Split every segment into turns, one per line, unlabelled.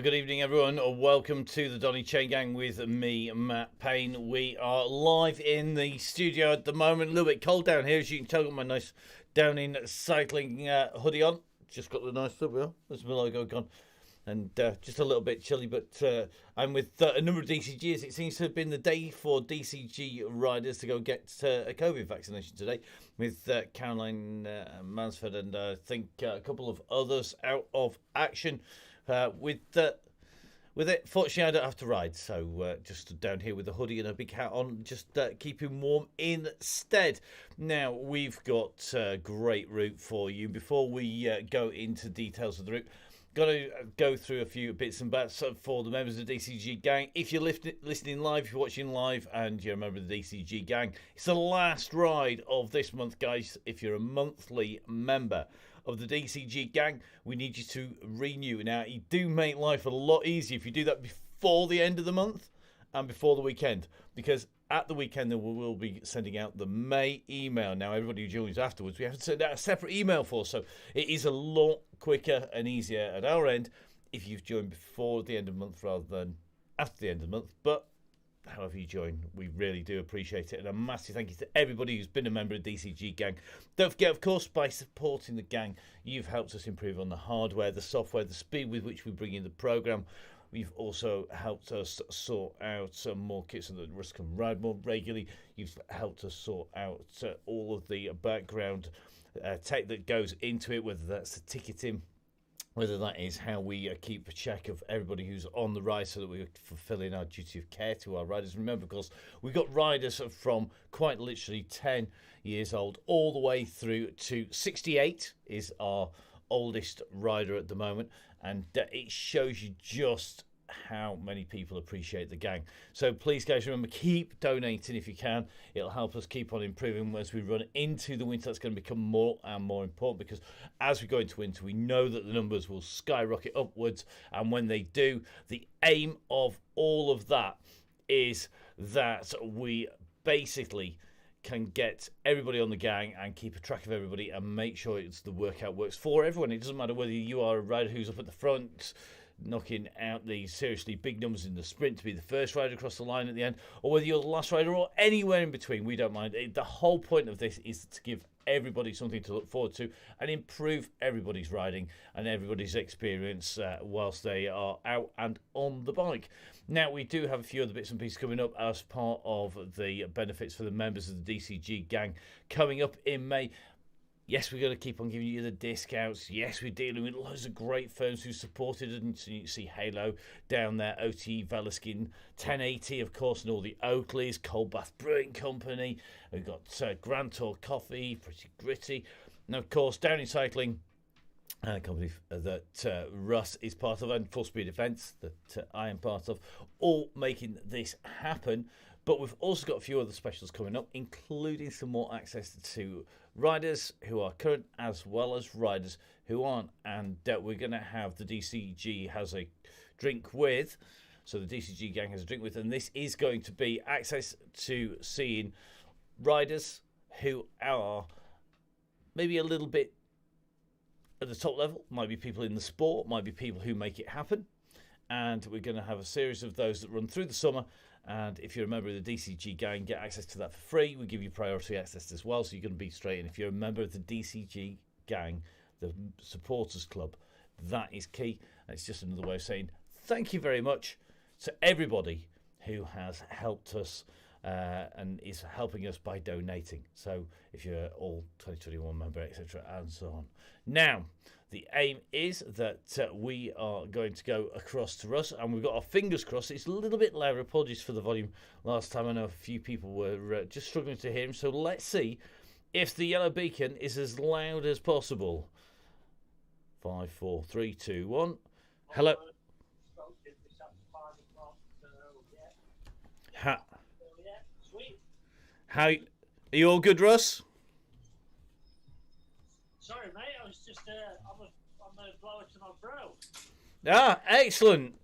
So good evening, everyone. Welcome to the Donny Chaingang with me, Matt Payne. We are live in the studio at the moment. A little bit cold down here, as you can tell. Got my nice down in cycling hoodie on. Just got the nice stuff. There's my logo gone. And just a little bit chilly, but I'm with a number of DCGs. It seems to have been the day for DCG riders to go get a COVID vaccination today, with Caroline Mansford and I think a couple of others out of action. With it, fortunately, I don't have to ride, so just down here with a hoodie and a big hat on, just keeping warm instead. Now, we've got a great route for you. Before we go into details of the route, got to go through a few bits and bats for the members of the DCG gang. If you're listening live, if you're watching live and you're a member of the DCG gang, it's the last ride of this month, guys. If you're a monthly member of the DCG gang, we need you to renew. Now, you do make life a lot easier if you do that before the end of the month and before the weekend, because at the weekend then we will be sending out the May email. Now, everybody who joins afterwards, we have to send out a separate email for, so it is a lot quicker and easier at our end if you've joined before the end of the month rather than after the end of the month. But however you join, we really do appreciate it, and a massive thank you to everybody who's been a member of DCG gang. Don't forget, of course, by supporting the gang, you've helped us improve on the hardware, the software, the speed with which we bring in the program. You've also helped us sort out some more kits so that Russ can ride more regularly. You've helped us sort out all of the background tech that goes into it, whether that's the ticketing, whether that is how we keep a check of everybody who's on the ride so that we're fulfilling our duty of care to our riders. Remember, because we've got riders from quite literally 10 years old all the way through to 68 is our oldest rider at the moment, and it shows you just how many people appreciate the gang. So please, guys, remember, keep donating if you can. It'll help us keep on improving as we run into the winter. That's going to become more and more important, because as we go into winter, we know that the numbers will skyrocket upwards, and when they do, the aim of all of that is that we basically can get everybody on the gang and keep a track of everybody and make sure the workout works for everyone. It doesn't matter whether you are a rider who's up at the front knocking out the seriously big numbers in the sprint to be the first rider across the line at the end, or whether you're the last rider or anywhere in between. We don't mind. The whole point of this is to give everybody something to look forward to and improve everybody's riding and everybody's experience whilst they are out and on the bike. Now, we do have a few other bits and pieces coming up as part of the benefits for the members of the DCG gang coming up in May. Yes, we're going to keep on giving you the discounts. Yes, we're dealing with loads of great firms who supported it. And so you see Halo down there, OT, Velaskin, 1080, of course, and all the Oakleys, Cold Bath Brewing Company. We've got Grand Tour Coffee, Pretty Gritty. And, of course, down in cycling, a company that Russ is part of, and Full Speed Events that I am part of, all making this happen. But we've also got a few other specials coming up, including some more access to riders who are current as well as riders who aren't. And we're going to have the DCG has a drink with, so the DCG gang has a drink with, and this is going to be access to seeing riders who are maybe a little bit at the top level. Might be people in the sport, might be people who make it happen. And we're going to have a series of those that run through the summer. And if you're a member of the DCG gang, get access to that for free. We give you priority access as well, so you're going to be straight in. If you're a member of the DCG gang, the supporters club, that is key. And it's just another way of saying thank you very much to everybody who has helped us and is helping us by donating. So if you're all 2021 member, etc., and so on. Now, the aim is that we are going to go across to Russ, and we've got our fingers crossed. It's a little bit louder. Apologies for the volume last time. I know a few people were just struggling to hear him. So let's see if the yellow beacon is as loud as possible. 5, 4, 3, 2, 1. Hello. How are you all good, Russ?
Sorry, mate. I was just I'm a blower to my bro.
Ah, excellent.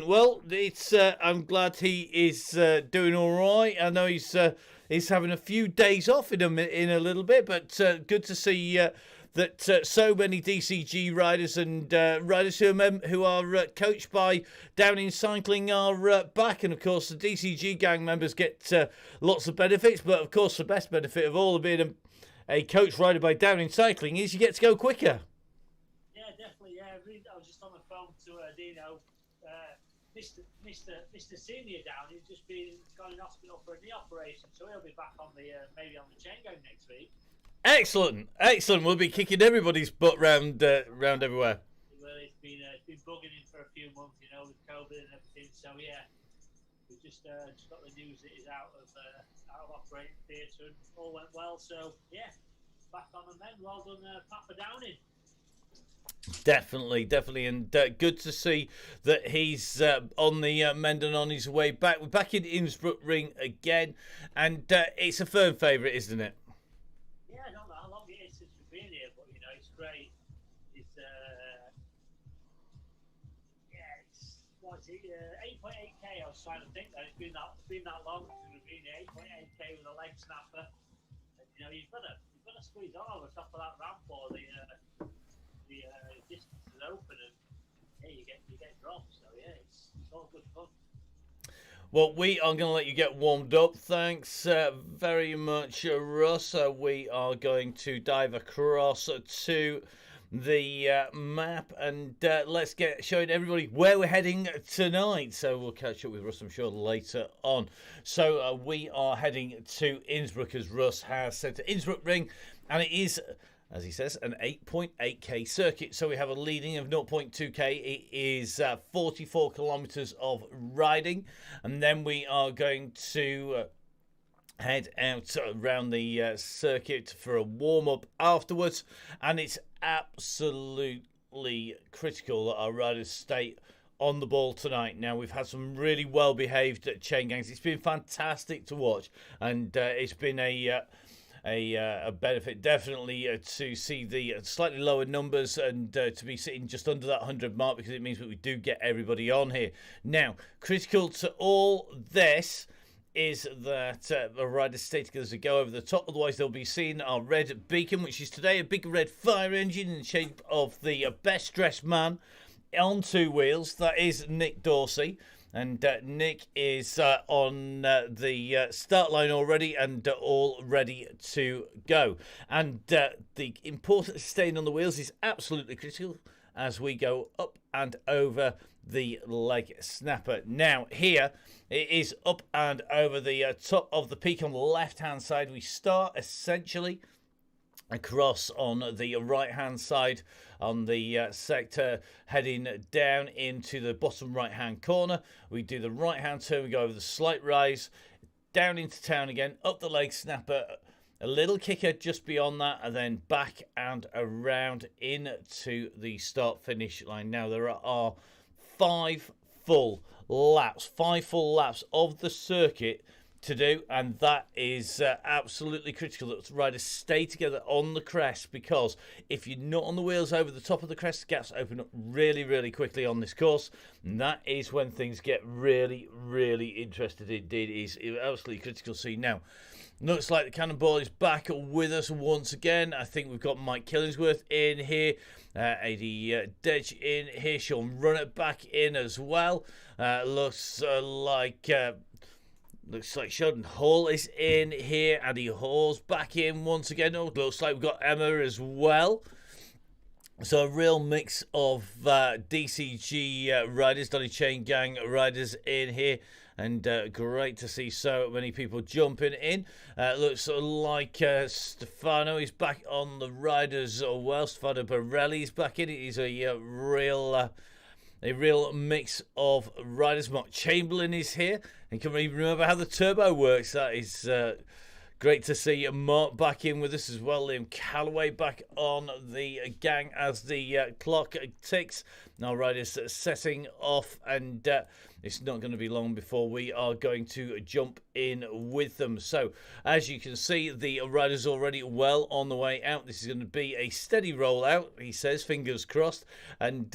Well, it's I'm glad he is doing all right. I know he's having a few days off in a little bit, but good to see that so many DCG riders and riders who are coached by Downey Cycling are back. And, of course, the DCG gang members get lots of benefits. But, of course, the best benefit of all of being a coach rider by Downey Cycling is you get to go quicker.
Yeah, definitely. Yeah, I was just on the phone to Dino. Mr. Senior down, he's just gone in hospital for a knee operation, so he'll be back on the maybe on the Chaingang next week.
Excellent. We'll be kicking everybody's butt round everywhere.
Well, it's been bugging him for a few months, with COVID and everything. So yeah, we just got the news that he's out of operating theatre and all went well. So yeah, back on the mend. Well done, Papa Downing.
Definitely, and good to see that he's on the mend and on his way back. We're back in Innsbruckring again, and it's a firm favourite, isn't it?
Yeah, I don't know how long it is since we've been here, but it's great. It's what's it? 8.8k. I was trying to think that it's been that long since we've been here. 8.8k with a leg snapper. And, you've got to squeeze on over the top of that ramp or the distance is open and you get dropped. So yeah, it's all good fun.
Well, we are going to let you get warmed up. Thanks very much, Russ. We are going to dive across to the map and let's get showing everybody where we're heading tonight. So we'll catch up with Russ, I'm sure, later on. So we are heading to Innsbruck, as Russ has said, to Innsbruckring, and it is, as he says, an 8.8k circuit. So we have a leading of 0.2k. It is 44 kilometres of riding. And then we are going to head out around the circuit for a warm-up afterwards. And it's absolutely critical that our riders stay on the ball tonight. Now, we've had some really well-behaved chain gangs. It's been fantastic to watch. And it's been a benefit definitely to see the slightly lower numbers and to be sitting just under that 100 mark, because it means that we do get everybody on here. Now, critical to all this is that the riders stay together as they go over the top, otherwise they'll be seeing our red beacon, which is today a big red fire engine in the shape of the best dressed man on two wheels. That is Nick Dorsey. And Nick is on the start line already and all ready to go. And the importance of staying on the wheels is absolutely critical as we go up and over the leg snapper. Now, here it is up and over the top of the peak on the left-hand side. We start essentially across on the right-hand side on the sector, heading down into the bottom right-hand corner. We do the right-hand turn, we go over the slight rise, down into town again, up the leg snapper, a little kicker just beyond that, and then back and around into the start-finish line. Now, there are 5 full laps of the circuit to do, and that is absolutely critical that riders stay together on the crest, because if you're not on the wheels over the top of the crest, the gaps open up really quickly on this course, and that is when things get really interesting indeed. It is absolutely critical to see. Now, looks like the Cannonball is back with us once again. I think we've got Mike Killingsworth in here, AD Dedge in here, Sean Runnett back in as well. Looks like Sheldon Hall is in here. Andy Hall's back in once again. Oh, looks like we've got Emma as well. So a real mix of DCG riders, Donny Chaingang riders in here. And great to see so many people jumping in. Looks like Stefano is back on the riders as well. Stefano Borelli is back in. He's a real mix of riders. Mark Chamberlain is here. And can we remember how the turbo works? That is great to see Mark back in with us as well. Liam Calloway back on the gang as the clock ticks. Now riders setting off, and it's not going to be long before we are going to jump in with them. So as you can see, the riders already well on the way out. This is going to be a steady rollout, he says, fingers crossed. And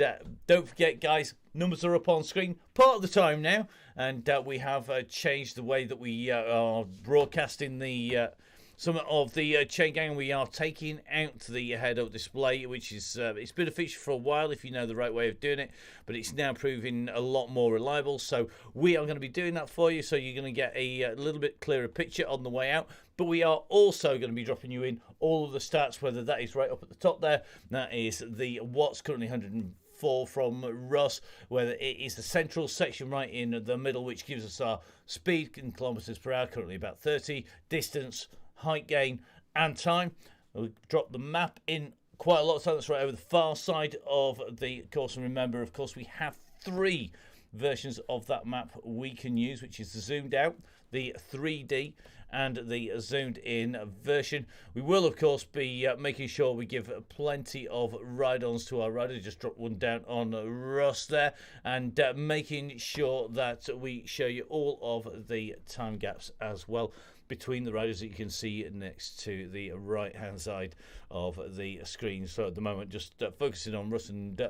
don't forget, guys, numbers are up on screen part of the time now, and we have changed the way that we are broadcasting the some of the Chaingang. We are taking out the head-up display, which is it's been a feature for a while if you know the right way of doing it, but it's now proving a lot more reliable. So we are going to be doing that for you, so you're going to get a little bit clearer picture on the way out. But we are also going to be dropping you in all of the stats, whether that is right up at the top there. That is the watts, currently 104 from Russ, whether it is the central section right in the middle, which gives us our speed in kilometers per hour, currently about 30, distance, height gain, and time. We'll drop the map in quite a lot of time. That's right over the far side of the course. And remember, of course, we have 3 versions of that map we can use, which is the zoomed out, the 3D, and the zoomed in version. We will of course be making sure we give plenty of ride-ons to our riders. Just drop one down on Russ there, and making sure that we show you all of the time gaps as well between the riders that you can see next to the right hand side of the screen. So at the moment just focusing on Russ and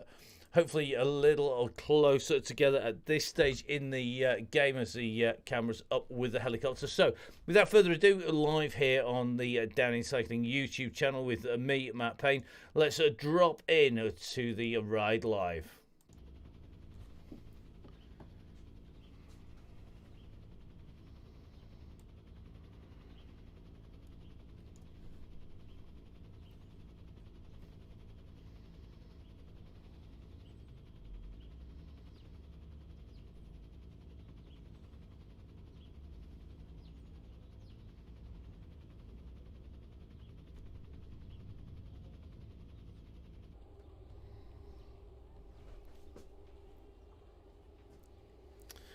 hopefully a little closer together at this stage in the game as the camera's up with the helicopter. So without further ado, live here on the Down Cycling YouTube channel with me, Matt Payne. Let's drop in to the ride live.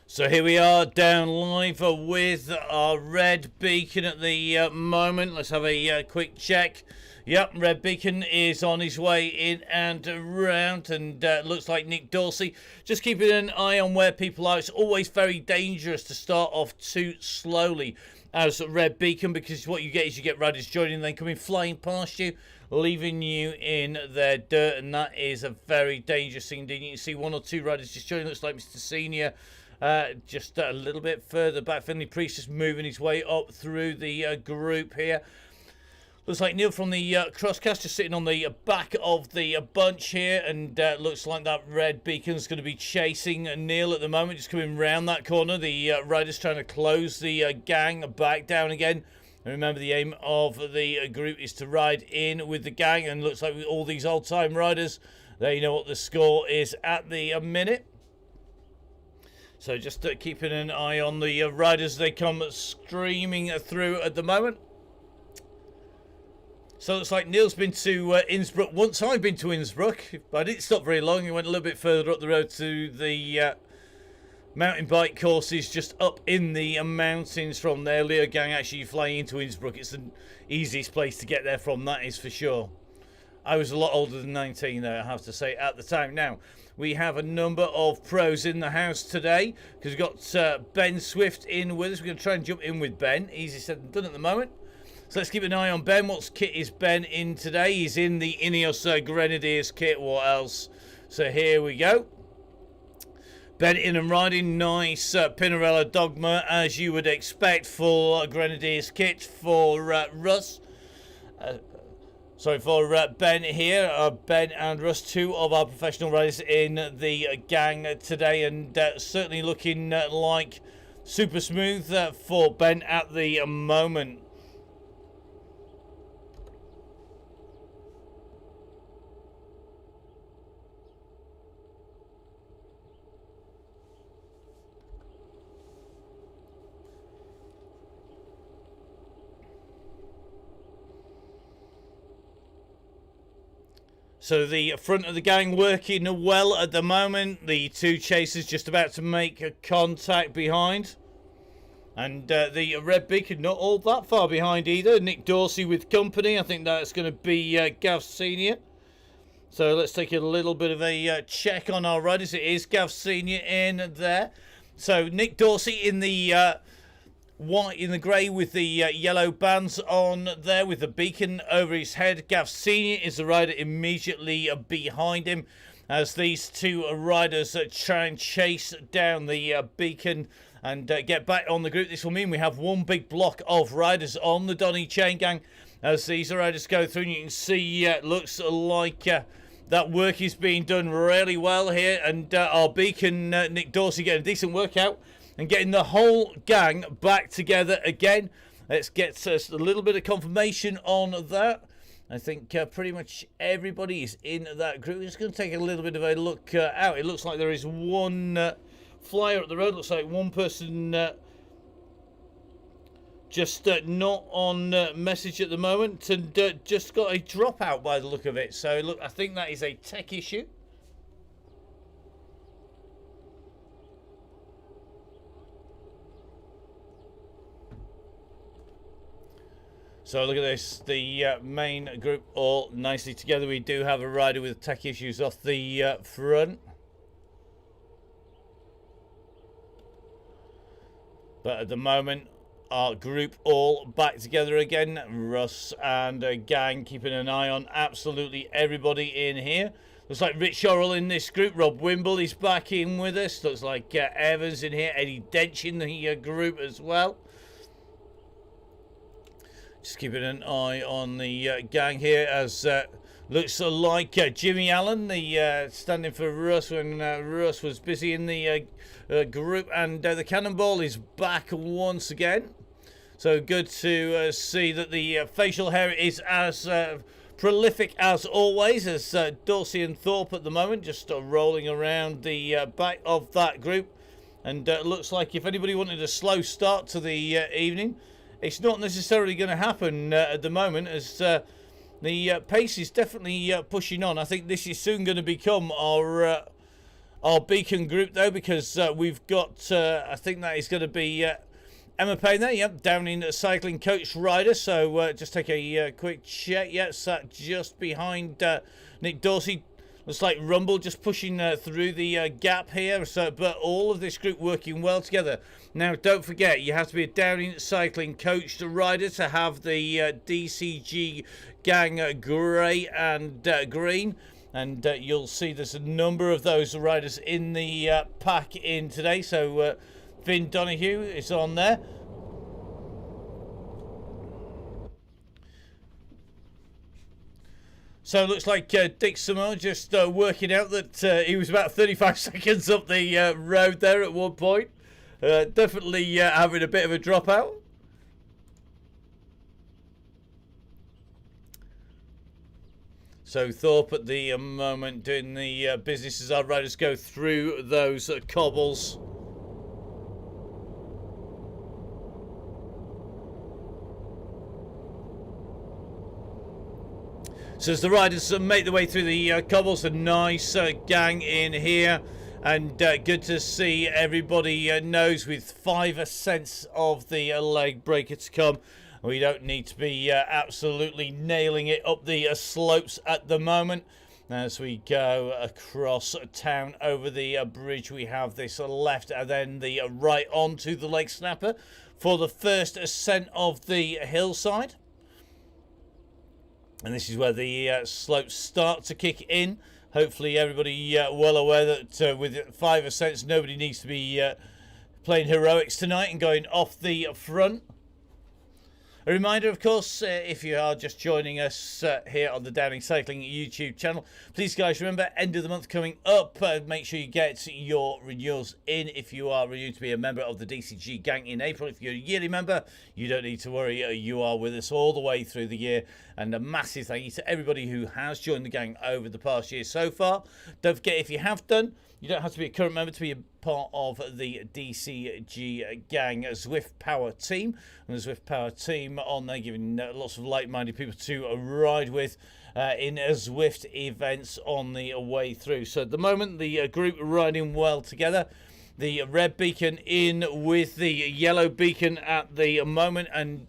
So here we are down live with our red beacon at the moment. Let's have a quick check. Yep, red beacon is on his way in and around, and looks like Nick Dorsey just keeping an eye on where people are. It's always very dangerous to start off too slowly as red beacon, because what you get is you get riders joining and then coming flying past you, leaving you in their dirt, and that is a very dangerous thing. You can see 1 or 2 riders just joining. Looks like Mr. Senior just a little bit further back. Finley Priest just moving his way up through the group here. Looks like Neil from the Crosscast just sitting on the back of the bunch here, and looks like that red beacon's going to be chasing Neil at the moment, just coming round that corner. The riders trying to close the gang back down again. And remember, the aim of the group is to ride in with the gang, and looks like with all these old-time riders, they know what the score is at the minute. So just keeping an eye on the riders. They come streaming through at the moment. So it's like Neil's been to Innsbruck once. I've been to Innsbruck, but I didn't stop very long. I went a little bit further up the road to the mountain bike courses just up in the mountains from there. Leo Gang actually flying into Innsbruck. It's the easiest place to get there from, that is for sure. I was a lot older than 19 though, I have to say, at the time. Now, we have a number of pros in the house today, because we've got Ben Swift in with us. We're going to try and jump in with Ben. Easy said and done at the moment. So let's keep an eye on Ben. What kit is Ben in today? He's in the Ineos Grenadiers kit. What else? So here we go. Ben in and riding. Nice Pinarello Dogma, as you would expect for Grenadiers kit for Russ. Sorry, for Ben here. Ben and Russ, 2 of our professional riders in the gang today, and certainly looking like super smooth for Ben at the moment. So the front of the gang working well at the moment. The 2 chasers just about to make a contact behind. And the red beacon not all that far behind either. Nick Dorsey with company. I think that's going to be Gav Senior. So let's take a little bit of a check on our riders. It is Gav Senior in there. So Nick Dorsey in the white, in the grey with the yellow bands on there with the beacon over his head. Gav Senior is the rider immediately behind him. as these two riders try and chase down the beacon and get back on the group. This will mean we have one big block of riders on the Donny Chaingang as these riders go through. And you can see looks like that work is being done really well here, and our beacon Nick Dorsey getting a decent workout and getting the whole gang back together again. Let's get us a little bit of confirmation on that. I think pretty much everybody is in that group. We're just going to take a little bit of a look out. It looks like there is one flyer up the road. Looks like one person just not on message at the moment, and just got a dropout by the look of it. So look, I think that is a tech issue. So look at this, the main group all nicely together. We do have a rider with tech issues off the front. But at the moment, our group all back together again. Russ and gang keeping an eye on absolutely everybody in here. Looks like Rich Shorrell in this group. Rob Wimble is back in with us. Looks like Evans in here. Eddie Dench in the group as well. Just keeping an eye on the gang here, as looks like Jimmy Allen, the standing for Russ when Russ was busy in the group, and the Cannonball is back once again. So good to see that the facial hair is as prolific as always, as Dorsey and Thorpe at the moment just rolling around the back of that group. And looks like if anybody wanted a slow start to the evening, it's not necessarily going to happen at the moment, as the pace is definitely pushing on. I think this is soon going to become our beacon group, though, because we've got, I think that is going to be Emma Payne there, yep, down in cycling coach rider. So just take a quick check. Yes, just behind Nick Dorsey. Looks like Rumble just pushing through the gap here. So, but all of this group working well together. Now, don't forget, you have to be a Downing cycling coached rider to have the DCG gang grey and green. And you'll see there's a number of those riders in the pack in today. So Finn Donahue is on there. So it looks like Dick Simone just working out that he was about 35 seconds up the road there at one point. Definitely having a bit of a dropout. So Thorpe at the moment doing the business as our riders go through those cobbles. So as the riders make their way through the cobbles, a nice gang in here, and good to see everybody knows with 5 cents of the leg breaker to come. We don't need to be absolutely nailing it up the slopes at the moment. As we go across town over the bridge, we have this left and then the right onto the Lake Snapper for the first ascent of the hillside. And this is where the slopes start to kick in. Hopefully everybody well aware that with 5 ascents, nobody needs to be playing heroics tonight and going off the front. A reminder, of course, if you are just joining us here on the Downing Cycling YouTube channel, please, guys, remember, end of the month coming up. Make sure you get your renewals in if you are renewed to be a member of the DCG gang in April. If you're a yearly member, you don't need to worry. You are with us all the way through the year. And a massive thank you to everybody who has joined the gang over the past year so far. Don't forget, if you have done, you don't have to be a current member to be a part of the DCG gang Zwift Power team. And the Zwift Power team on there giving lots of like-minded people to ride with in Zwift events on the way through. So at the moment, the group riding well together. The red beacon in with the yellow beacon at the moment. And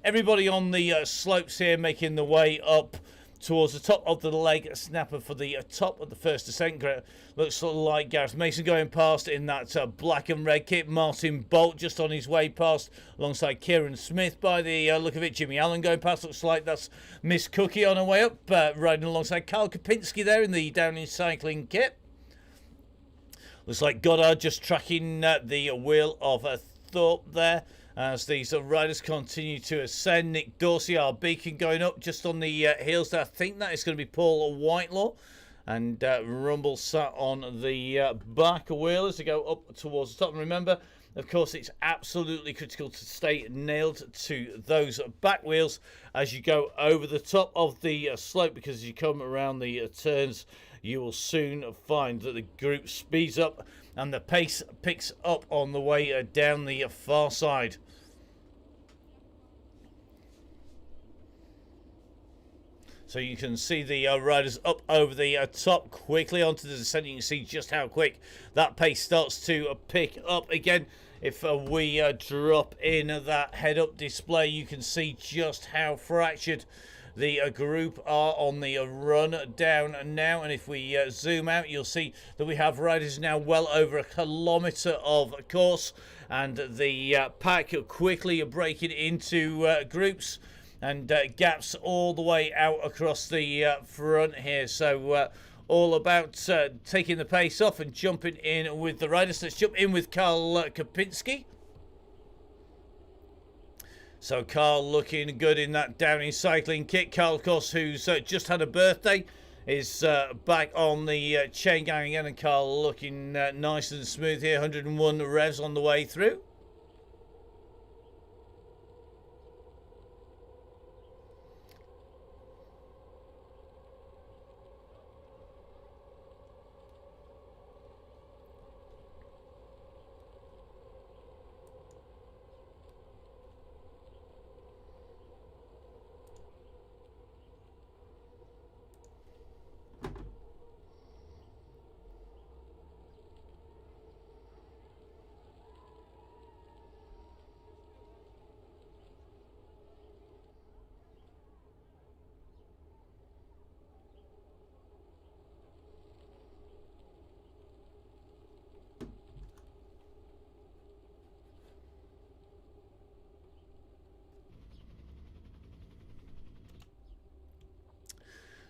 everybody on the slopes here making the way up towards the top of the leg snapper for the top of the first descent. Looks like Gareth Mason going past in that black and red kit. Martin Bolt just on his way past alongside Kieran Smith by the look of it. Jimmy Allen going past. Looks like that's Miss Cookie on her way up, riding alongside Carl Kopinski there in the Downey cycling kit. Looks like Goddard just tracking the wheel of Thorpe there as these riders continue to ascend. Nick Dorsey, our beacon, going up just on the heels there. I think that is going to be Paul Whitelaw. And Rumble sat on the back wheel as they go up towards the top. And remember, of course, it's absolutely critical to stay nailed to those back wheels as you go over the top of the slope, because as you come around the turns, you will soon find that the group speeds up and the pace picks up on the way down the far side. So you can see the riders up over the top quickly onto the descent. You can see just how quick that pace starts to pick up again. If we drop in that head-up display, you can see just how fractured the group are on the run down now. And if we zoom out, you'll see that we have riders now well over a kilometre of course. And the pack quickly breaking into groups and gaps all the way out across the front here. So all about taking the pace off and jumping in with the riders. Let's jump in with Carl Kopinski. So Carl looking good in that Downey cycling kit. Carl, of course, who's just had a birthday, is back on the Chaingang again. And Carl looking nice and smooth here. 101 revs on the way through.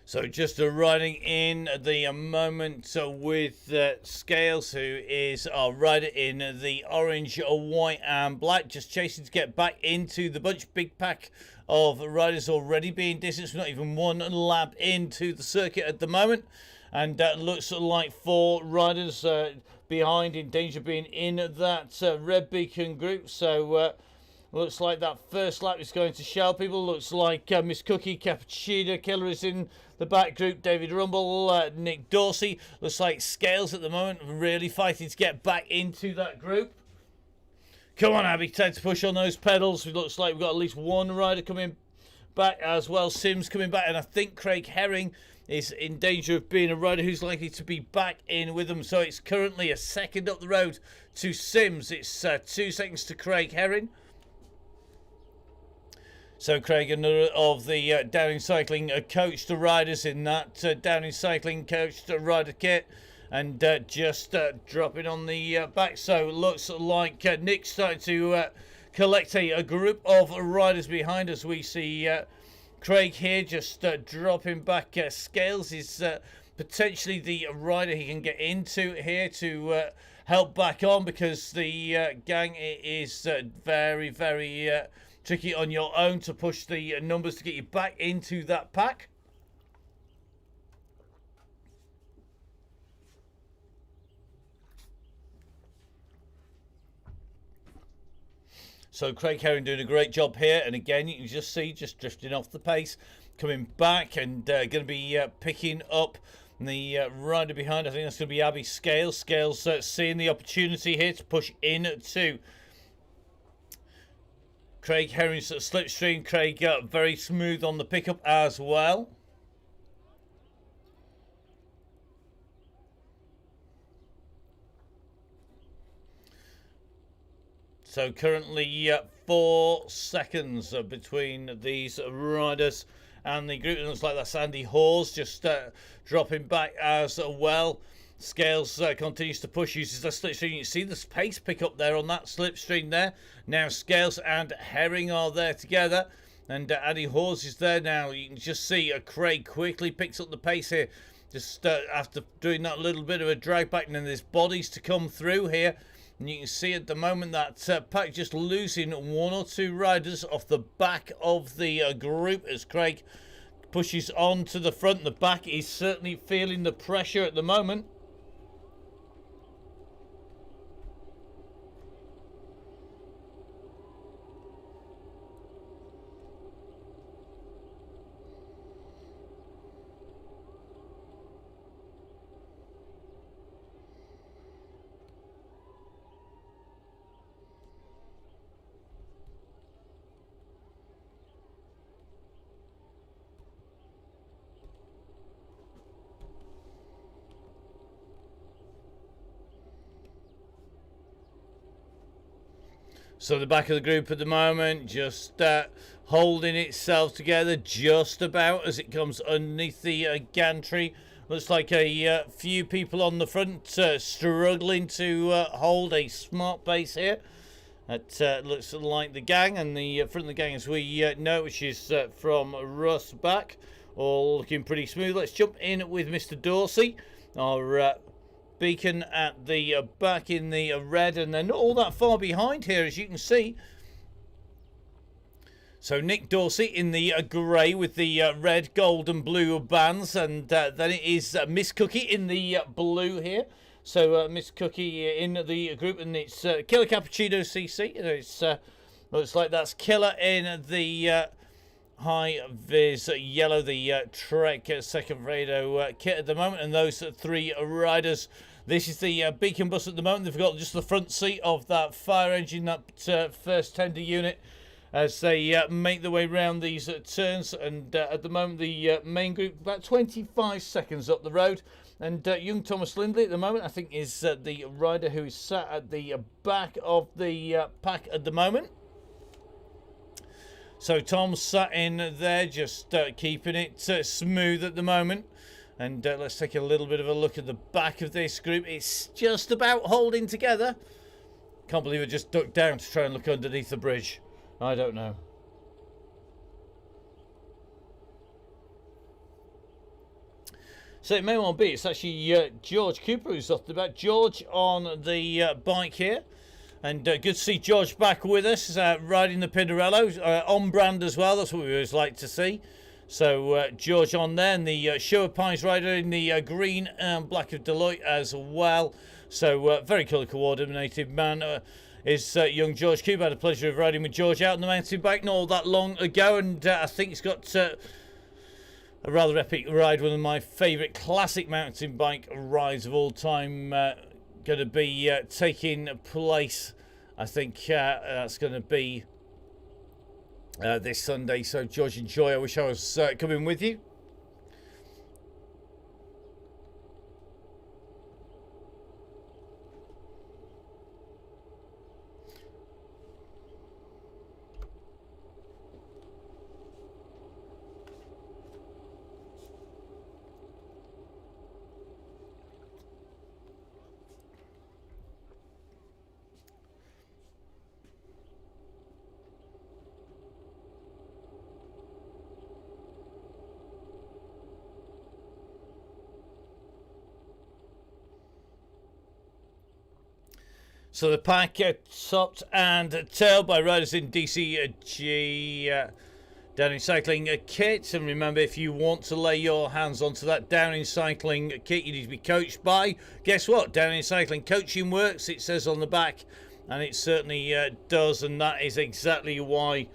So just riding in the moment with Scales, who is our rider in the orange, white and black, just chasing to get back into the bunch. Big pack of riders already being distanced, not even one lap into the circuit at the moment. And that looks like 4 riders behind in danger of being in that red beacon group. So looks like that first lap is going to show people. Looks like Miss Cookie, Cappuccino Killer is in the back group. David Rumble, Nick Dorsey. Looks like Scales at the moment really fighting to get back into that group. Come on, Abby, time to push on those pedals. It looks like we've got at least one rider coming back as well. Sims coming back, and I think Craig Herring is in danger of being a rider who's likely to be back in with them. So it's currently a second up the road to Sims. It's 2 seconds to Craig Herring. So Craig, another of the Downing Cycling coached riders in that Downing Cycling coached rider kit, and just dropping on the back. So looks like Nick's starting to collect a group of riders behind us. We see Craig here just dropping back. Scales is potentially the rider he can get into here to help back on, because the gang is very, very tricky on your own to push the numbers to get you back into that pack. So Craig Herring doing a great job here, and again you can just see just drifting off the pace, coming back, and going to be picking up the rider behind. I think that's going to be Abby Scales. Scales seeing the opportunity here to push into Craig Herring's slipstream. Craig very smooth on the pickup as well. So currently 4 seconds between these riders and the group. It looks like that's Andy Hawes just dropping back as well. Scales continues to push, uses the slipstream. You can see the pace pick up there on that slipstream there. Now Scales and Herring are there together, and Andy Hawes is there now. You can just see Craig quickly picks up the pace here, just after doing that little bit of a drag back, and then there's bodies to come through here. And you can see at the moment that pack just losing one or two riders off the back of the group as Craig pushes on to the front. The back is certainly feeling the pressure at the moment. So the back of the group at the moment just holding itself together just about as it comes underneath the gantry. Looks like a few people on the front struggling to hold a smart pace here. That looks like the gang, and the front of the gang, as we know, which is from Russ back, all looking pretty smooth. Let's jump in with Mr. Dorsey, our beacon at the back in the red, and they're not all that far behind here, as you can see. So Nick Dorsey in the grey with the red, gold and blue bands, and then it is Miss Cookie in the blue here. So Miss Cookie in the group, and it's Killer Cappuccino CC. It's looks like that's Killer in the high vis yellow, the Trek second Rado kit at the moment, and those three riders. This is the beacon bus at the moment. They've got just the front seat of that fire engine, that first tender unit, as they make their way around these turns. And at the moment, the main group about 25 seconds up the road. And young Thomas Lindley at the moment, I think, is the rider who is sat at the back of the pack at the moment. So Tom's sat in there, just keeping it smooth at the moment. And let's take a little bit of a look at the back of this group. It's just about holding together. Can't believe it just ducked down to try and look underneath the bridge. I don't know. So it may well be. It's actually George Cooper who's off the back. George on the bike here. And good to see George back with us, riding the Pinarello. On brand as well. That's what we always like to see. So George on there, and the Showa Pines rider in the green and black of Deloitte as well. So very colour coordinated man is young George Cooper. I had the pleasure of riding with George out on the mountain bike not all that long ago, and I think he's got a rather epic ride. One of my favourite classic mountain bike rides of all time. Going to be taking place. I think that's going to be this Sunday. So George, enjoy. I wish I was coming with you. So the pack topped and tailed by riders in DCG Downing Cycling kit. And remember, if you want to lay your hands onto that Downing Cycling kit, you need to be coached by, guess what? Downing Cycling Coaching Works, it says on the back. And it certainly does. And that is exactly why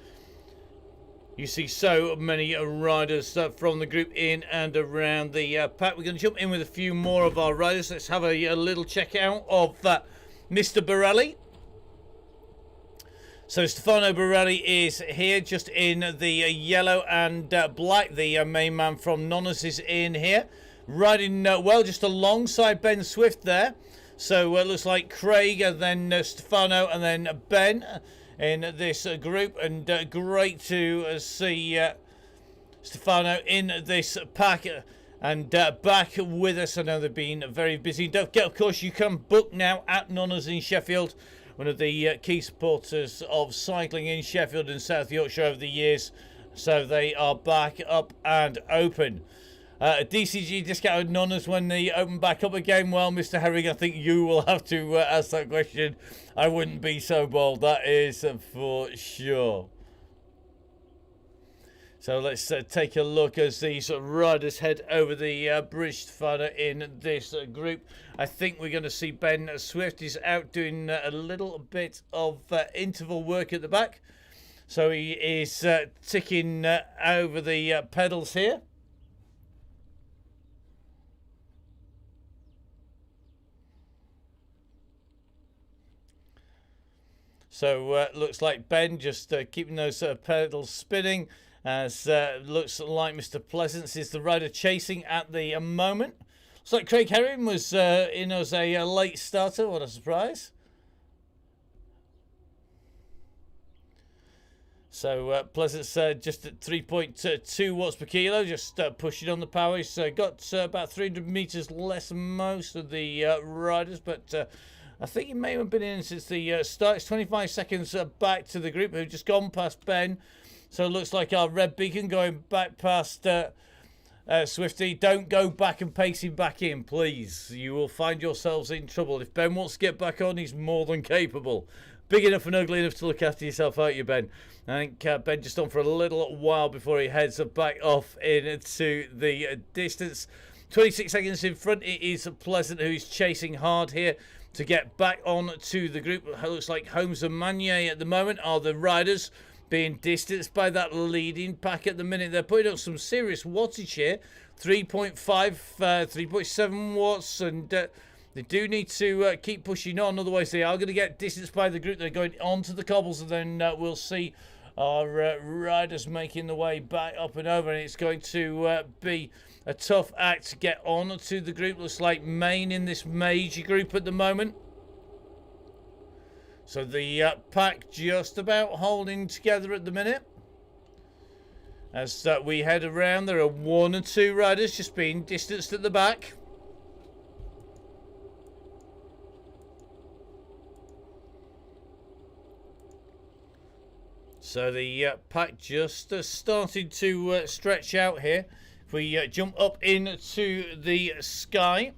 you see so many riders from the group in and around the pack. We're going to jump in with a few more of our riders. Let's have a little check out of Mr. Borelli. So Stefano Borelli is here, just in the yellow and black. The main man from Nonnas is in here, riding well just alongside Ben Swift there. So it looks like Craig and then Stefano and then Ben in this group, and great to see Stefano in this pack. And back with us. I know they've been very busy. Don't forget, of course, you can book now at Nonna's in Sheffield. One of the key supporters of cycling in Sheffield and South Yorkshire over the years. So they are back up and open. DCG discounted Nonna's when they open back up again. Well, Mr. Herring, I think you will have to ask that question. I wouldn't be so bold. That is for sure. So let's take a look as these riders head over the bridge in this group. I think we're going to see Ben Swift is out doing a little bit of interval work at the back. So he is ticking over the pedals here. So looks like Ben just keeping those pedals spinning. As looks like Mr. Pleasance is the rider chasing at the moment. Looks like Craig Herring was in as a late starter. What a surprise. So Pleasance just at 3.2 watts per kilo, just pushing on the power. He's got about 300 metres less than most of the riders, but I think he may have been in since the start. It's 25 seconds back to the group who've just gone past Ben. So it looks like our red beacon going back past Swifty. Don't go back and pace him back in, please. You will find yourselves in trouble. If Ben wants to get back on, he's more than capable. Big enough and ugly enough to look after yourself, aren't you, Ben? I think Ben just on for a little while before he heads back off into the distance. 26 seconds in front. It is Pleasant who's chasing hard here to get back on to the group. It looks like Holmes and Manier at the moment are the riders being distanced by that leading pack at the minute. They're putting up some serious wattage here. 3.5, 3.7 watts, and they do need to keep pushing on, otherwise they are going to get distanced by the group. They're going onto the cobbles, and then we'll see our riders making the way back up and over, and it's going to be a tough act to get on to the group. Looks like Maine in this major group at the moment. So the pack just about holding together at the minute. As we head around, there are 1 or 2 riders just being distanced at the back. So the pack just started to stretch out here. If we jump up into the sky.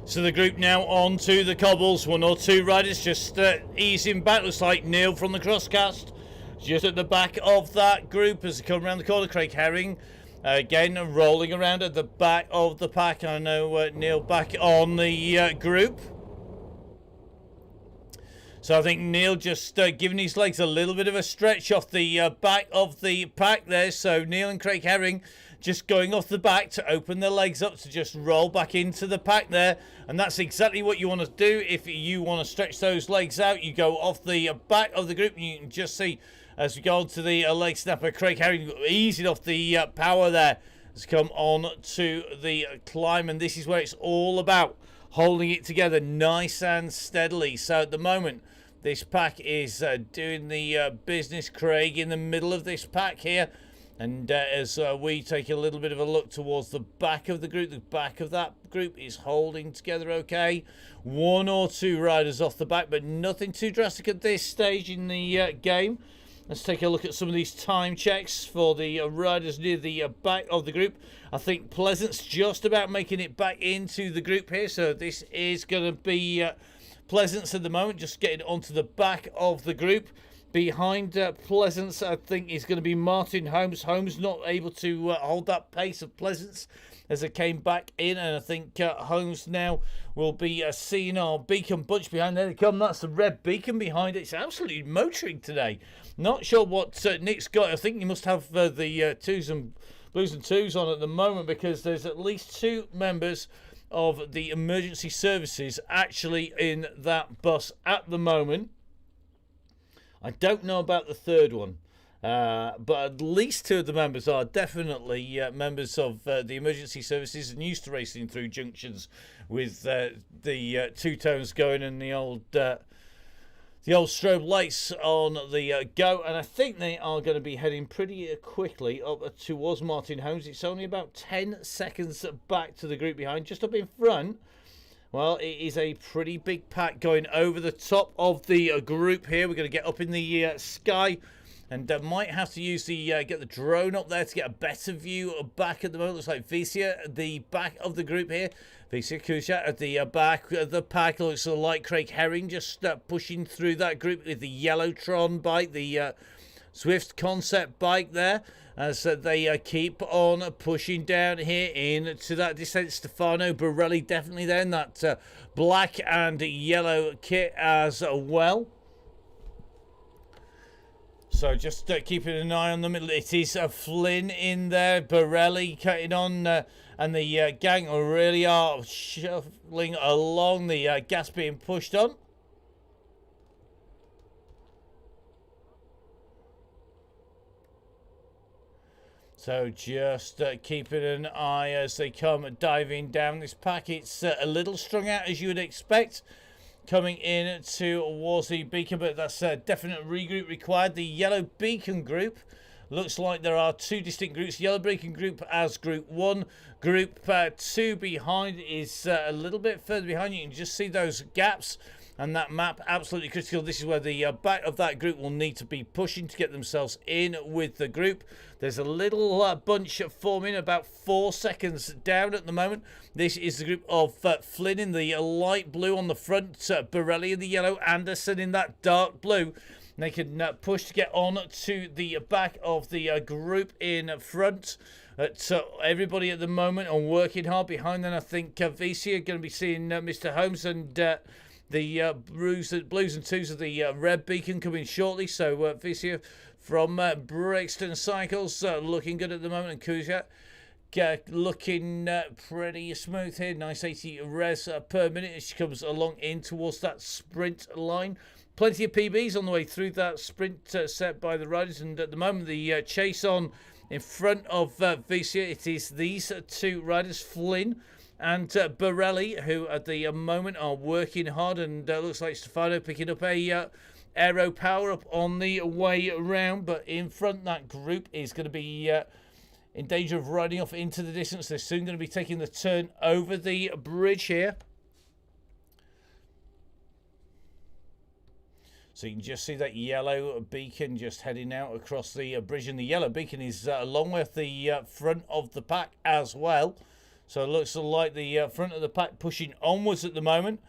So the group now on to the cobbles. 1 or 2 riders just easing back. Looks like Neil from the crosscast just at the back of that group as they come around the corner. Craig Herring again rolling around at the back of the pack. I know Neil back on the group. So I think Neil just giving his legs a little bit of a stretch off the back of the pack there. So Neil and Craig Herring just going off the back to open their legs up to just roll back into the pack there. And that's exactly what you want to do. If you want to stretch those legs out, you go off the back of the group, and you can just see as we go on to the leg snapper, Craig Herring easing off the power there. Has come on to the climb, and this is where it's all about, holding it together nice and steadily. So at the moment, this pack is doing the business. Craig in the middle of this pack here. And as we take a little bit of a look towards the back of the back of that group is holding together okay. 1 or 2 riders off the back, but nothing too drastic at this stage in the game. Let's take a look at some of these time checks for the riders near the back of the group. I think Pleasant's just about making it back into the group here, so this is going to be Pleasant's at the moment, just getting onto the back of the group. Behind Pleasance, I think, is going to be Martin Holmes. Holmes not able to hold that pace of Pleasance as it came back in. And I think Holmes now will be seeing our beacon bunch behind. There they come. That's the red beacon behind it. It's absolutely motoring today. Not sure what Nick's got. I think he must have the twos and Blues and Twos on at the moment, because there's at least 2 members of the emergency services actually in that bus at the moment. I don't know about the third one, but at least 2 of the members are definitely members of the emergency services and used to racing through junctions with the two-tones going and the old strobe lights on the go. And I think they are going to be heading pretty quickly up towards Martin Holmes. It's only about 10 seconds back to the group behind. Just up in front, well, it is a pretty big pack going over the top of the group here. We're going to get up in the sky, and might have to use the get the drone up there to get a better view back at the moment. Looks like Vicia at the back of the group here. Vicia Kusha at the back of the pack. Looks like Craig Herring just pushing through that group with the Yellowtron bike, the Swift concept bike there, as they keep on pushing down here into that descent. Stefano Borelli definitely there in that black and yellow kit as well. So just keeping an eye on the middle. It is Flynn in there, Borelli cutting on, and the gang really are shuffling along, the gas being pushed on. So just keeping an eye as they come diving down this pack. It's a little strung out, as you would expect, coming in towards the beacon, but that's a definite regroup required. The yellow beacon group, looks like there are 2 distinct groups. Yellow beacon group as group 1. Group 2 behind is a little bit further behind. You can just see those gaps. And that map, absolutely critical. This is where the back of that group will need to be pushing to get themselves in with the group. There's a little bunch forming about 4 seconds down at the moment. This is the group of Flynn in the light blue on the front, Borelli in the yellow, Anderson in that dark blue. They can push to get on to the back of the group in front. Everybody at the moment are working hard behind them. I think VC are going to be seeing Mr. Holmes and the Blues and Twos of the red beacon coming shortly. So VC from Brixton Cycles looking good at the moment, and Kuzak looking pretty smooth here. Nice 80 res per minute as she comes along in towards that sprint line. Plenty of PBs on the way through that sprint set by the riders, and at the moment the chase on in front of VC. It is these 2 riders, Flynn and Borelli, who at the moment are working hard, and looks like Stefano picking up a aero power up on the way around. But in front, that group is going to be in danger of riding off into the distance. They're soon going to be taking the turn over the bridge here. So you can just see that yellow beacon just heading out across the bridge, and the yellow beacon is along with the front of the pack as well. So it looks like the front of the pack pushing onwards at the moment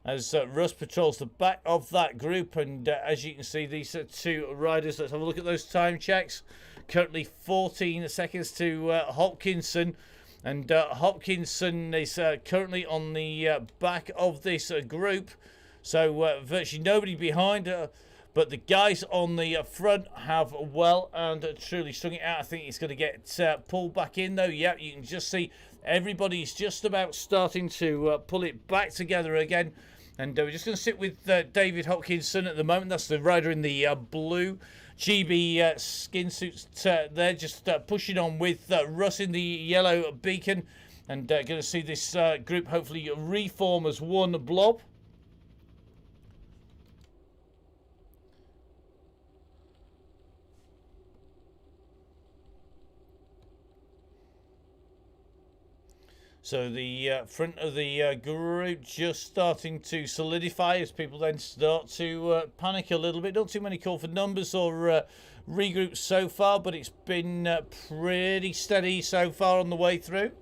as Russ patrols the back of that group. And as you can see, these 2 riders, let's have a look at those time checks. Currently 14 seconds to Hopkinson. And Hopkinson is currently on the back of this group. So virtually nobody behind. But the guys on the front have well and truly strung it out. I think it's going to get pulled back in, though. Yeah, you can just see everybody's just about starting to pull it back together again. And we're just going to sit with David Hopkinson at the moment. That's the rider in the blue GB skin suits there, just pushing on with Russ in the yellow beacon. And going to see this group hopefully reform as one blob. So the front of the group just starting to solidify as people then start to panic a little bit. Not too many call for numbers or regroups so far, but it's been pretty steady so far on the way through.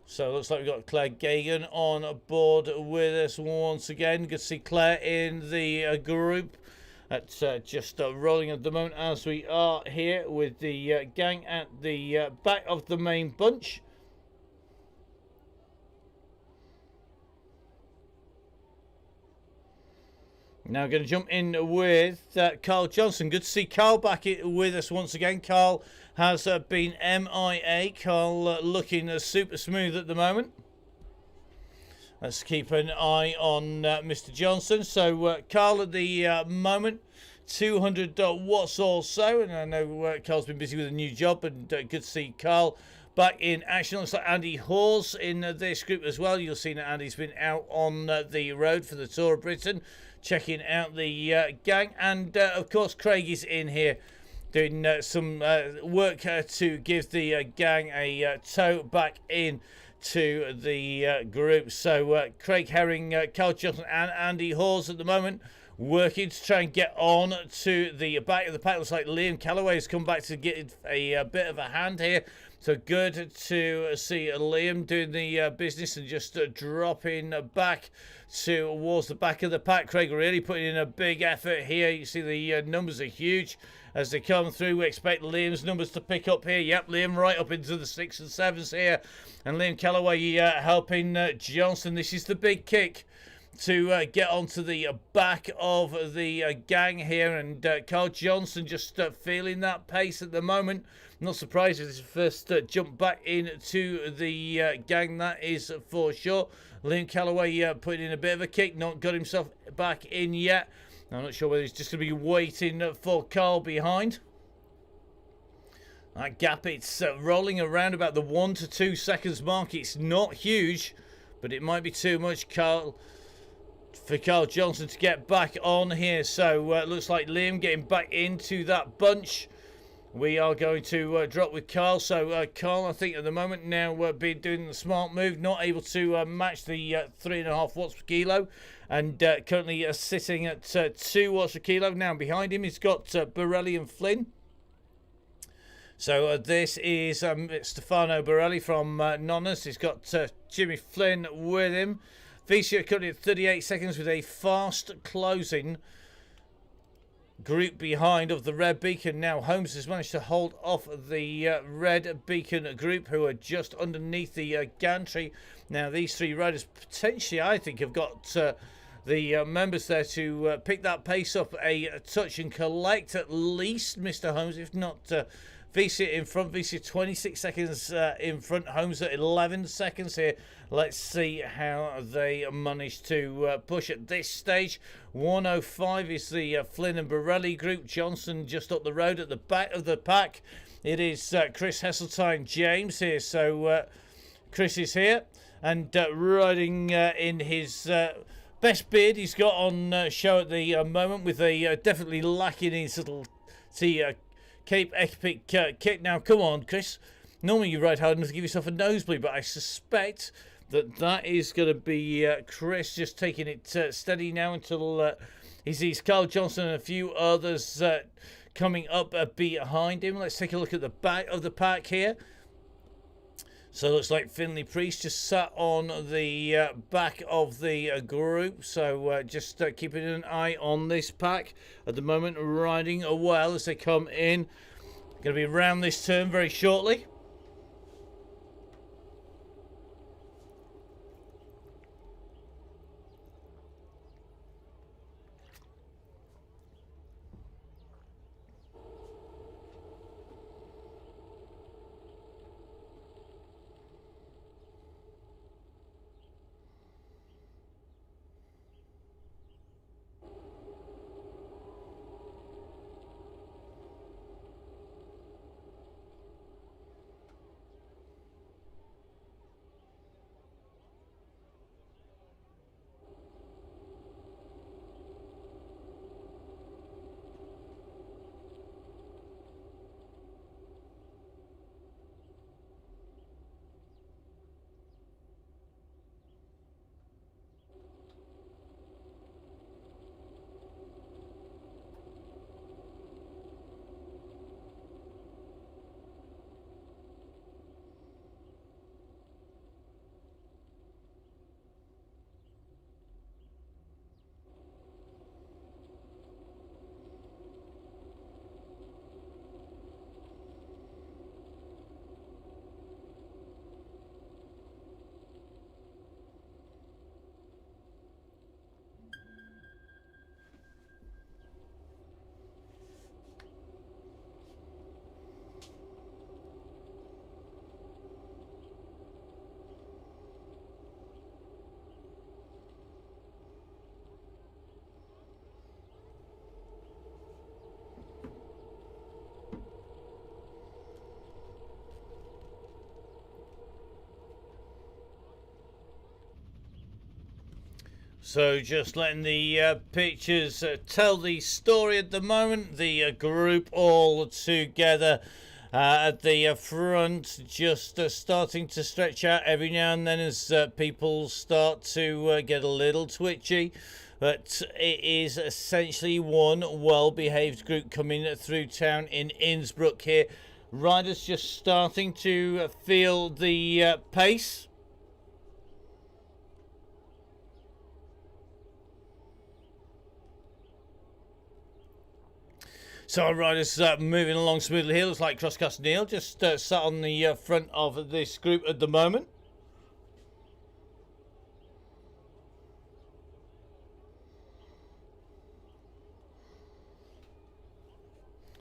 So it looks like we've got Claire Gagan on board with us once again. Good to see Claire in the group. That's just rolling at the moment as we are here with the gang at the back of the main bunch. Now going to jump in with Carl Johnson. Good to see Carl back with us once again. Carl has been MIA. Carl looking super smooth at the moment. Let's keep an eye on Mr. Johnson. So Carl at the moment, 200 watts or so. And I know Carl's been busy with a new job, and good to see Carl back in action. Looks like Andy Hawes in this group as well. You'll see that Andy's been out on the road for the Tour of Britain, checking out the gang. And of course, Craig is in here doing some work to give the gang a tow back in to the group. So Craig Herring, Carl Johnson and Andy Hawes at the moment working to try and get on to the back of the pack. Looks like Liam Calloway has come back to get a bit of a hand here. So good to see Liam doing the business and just dropping back towards the back of the pack. Craig really putting in a big effort here. You see the numbers are huge as they come through. We expect Liam's numbers to pick up here. Yep, Liam right up into the 6s and 7s here. And Liam Calloway helping Johnson. This is the big kick to get onto the back of the gang here. And Carl Johnson just feeling that pace at the moment. Not surprised if this first jump back into the gang, that is for sure. Liam Calloway putting in a bit of a kick, not got himself back in yet. I'm not sure whether he's just going to be waiting for Carl behind. That gap, it's rolling around about the 1 to 2 seconds mark. It's not huge, but it might be too much for Carl Johnson to get back on here. So it looks like Liam getting back into that bunch. We are going to drop with Carl. So Carl, I think at the moment now been doing the smart move, not able to match the 3.5 watts per kilo, and currently sitting at 2 watts per kilo. Now behind him he's got Borelli and Flynn. So this is Stefano Borelli from Nonnas. He's got Jimmy Flynn with him. Vicia currently at 38 seconds with a fast closing group behind of the Red Beacon. Now Holmes has managed to hold off the Red Beacon group, who are just underneath the gantry. Now these three riders potentially, I think, have got the members there to pick that pace up a touch and collect at least Mr. Holmes, if not Vicia in front. Vicia 26 seconds in front, Holmes at 11 seconds here. Let's see how they manage to push at this stage. 105 is the Flynn and Borelli group. Johnson just up the road at the back of the pack. It is Chris Heseltine James here. So Chris is here and riding in his best beard he's got on show at the moment, with a definitely lacking his little Cape Epic kit. Now come on, Chris. Normally you ride hard enough to give yourself a nosebleed, but I suspect that is going to be Chris just taking it steady now until he sees Carl Johnson and a few others coming up behind him. Let's take a look at the back of the pack here. So it looks like Finley Priest just sat on the back of the group. So just keeping an eye on this pack at the moment, riding well as they come in. Going to be around this turn very shortly. So just letting the pictures tell the story at the moment. The group all together at the front, just starting to stretch out every now and then as people start to get a little twitchy. But it is essentially one well-behaved group coming through town in Innsbruck here. Riders just starting to feel the pace. So our riders moving along smoothly here. Looks like Crosscast Neil just sat on the front of this group at the moment.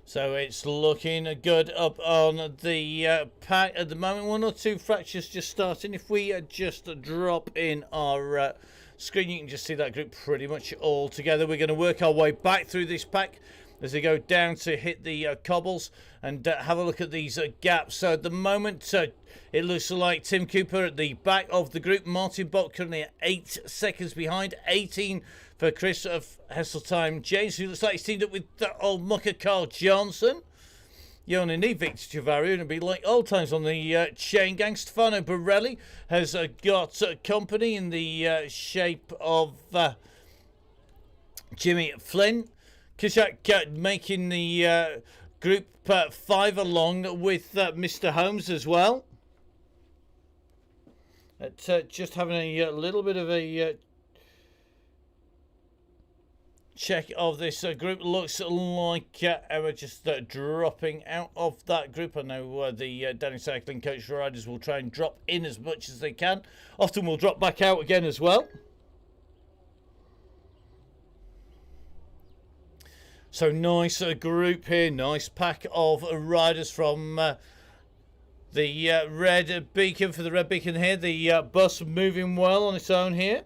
So it's looking good up on the pack at the moment. One or two fractures just starting. If we just drop in our screen, you can just see that group pretty much all together. We're going to work our way back through this pack as they go down to hit the cobbles and have a look at these gaps. So at the moment, it looks like Tim Cooper at the back of the group. Martin Bolt currently at 8 seconds behind. 18 for Chris of Hesseltine James, who looks like he's teamed up with that old mucker Carl Johnson. You only need Victor Chiavario, and it'll be like old times on the Chaingang. Stefano Borelli has got company in the shape of Jimmy Flynn. Kishak making the group 5 along with Mr. Holmes as well. Just having a little bit of a check of this group. Looks like we're just dropping out of that group. I know the Donny cycling coach riders will try and drop in as much as they can. Often will drop back out again as well. So nice group here, nice pack of riders from the Red Beacon. For the Red Beacon here, the bus moving well on its own here.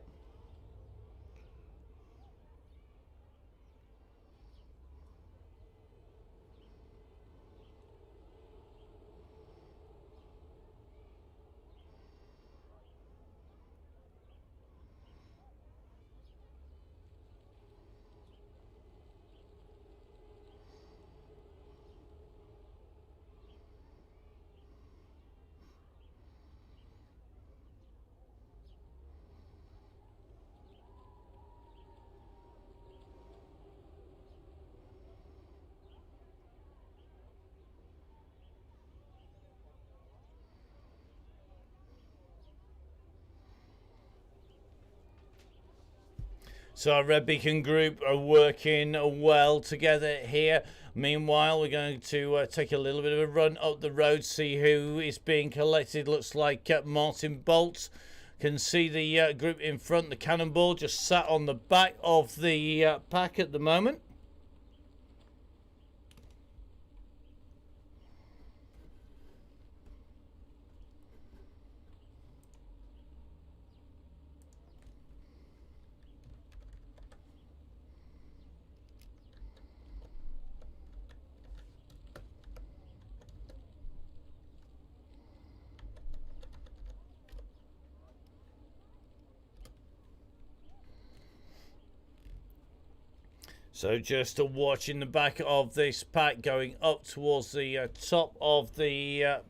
So our Red Beacon group are working well together here. Meanwhile, we're going to take a little bit of a run up the road, see who is being collected. Looks like Martin Bolt. Can see the group in front. The Cannonball just sat on the back of the pack at the moment. So just watching the back of this pack going up towards the top of the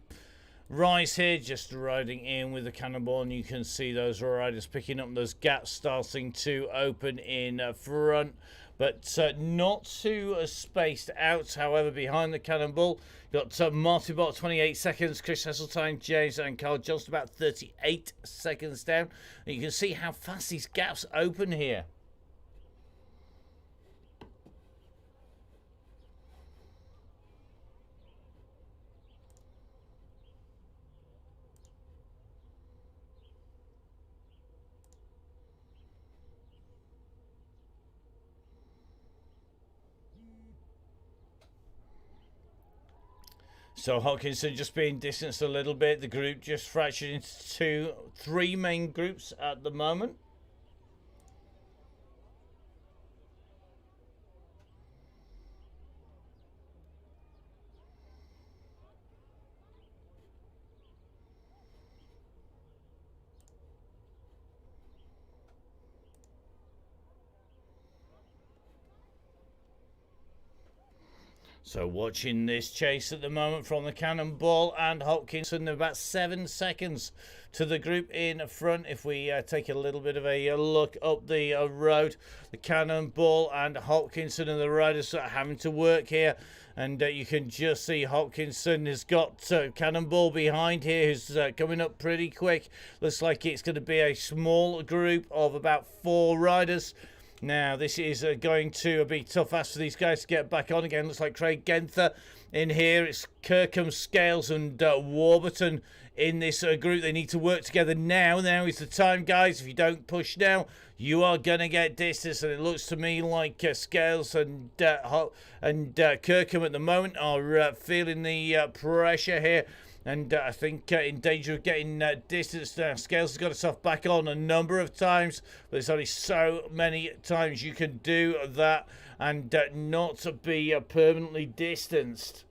rise here, just riding in with the Cannonball, and you can see those riders picking up those gaps starting to open in front, but not too spaced out. However, behind the Cannonball, got Martin Bott 28 seconds, Chris Hesseltine, James and Carl Johnston about 38 seconds down. And you can see how fast these gaps open here. So Hodkinson just being distanced a little bit. The group just fractured into 3 main groups at the moment. So watching this chase at the moment from the Cannonball and Hopkinson, about 7 seconds to the group in front. If we take a little bit of a look up the road, the Cannonball and Hopkinson and the riders are having to work here. And you can just see Hopkinson has got Cannonball behind here, who's coming up pretty quick. Looks like it's going to be a small group of about 4 riders. Now, this is going to be tough ask for these guys to get back on again. Looks like Craig Genther in here. It's Kirkham, Scales and Warburton in this group. They need to work together now. Now is the time, guys. If you don't push now, you are going to get distance. And it looks to me like Scales and Kirkham at the moment are feeling the pressure here. And I think in danger of getting distance now. Scales has got himself back on a number of times, but there's only so many times you can do that and not be permanently distanced.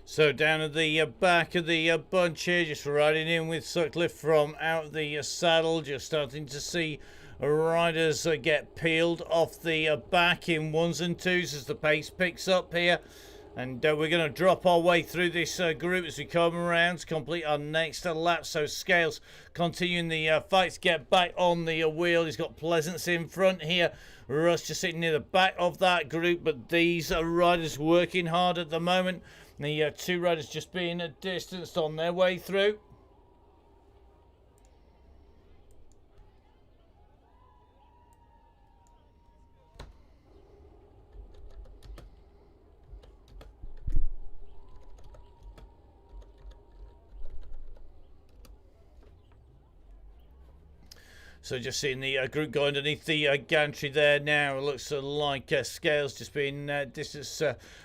So down at the back of the bunch here, just riding in with Sutcliffe from out the saddle, just starting to see riders get peeled off the back in 1s and 2s as the pace picks up here. And we're going to drop our way through this group as we come around to complete our next lap. So Scales continuing the fight to get back on the wheel. He's got Pleasance in front here. Russ just sitting near the back of that group. But these riders working hard at the moment. The 2 riders just being distanced on their way through. So just seeing the group go underneath the gantry there now. It looks like Scales just being distanced.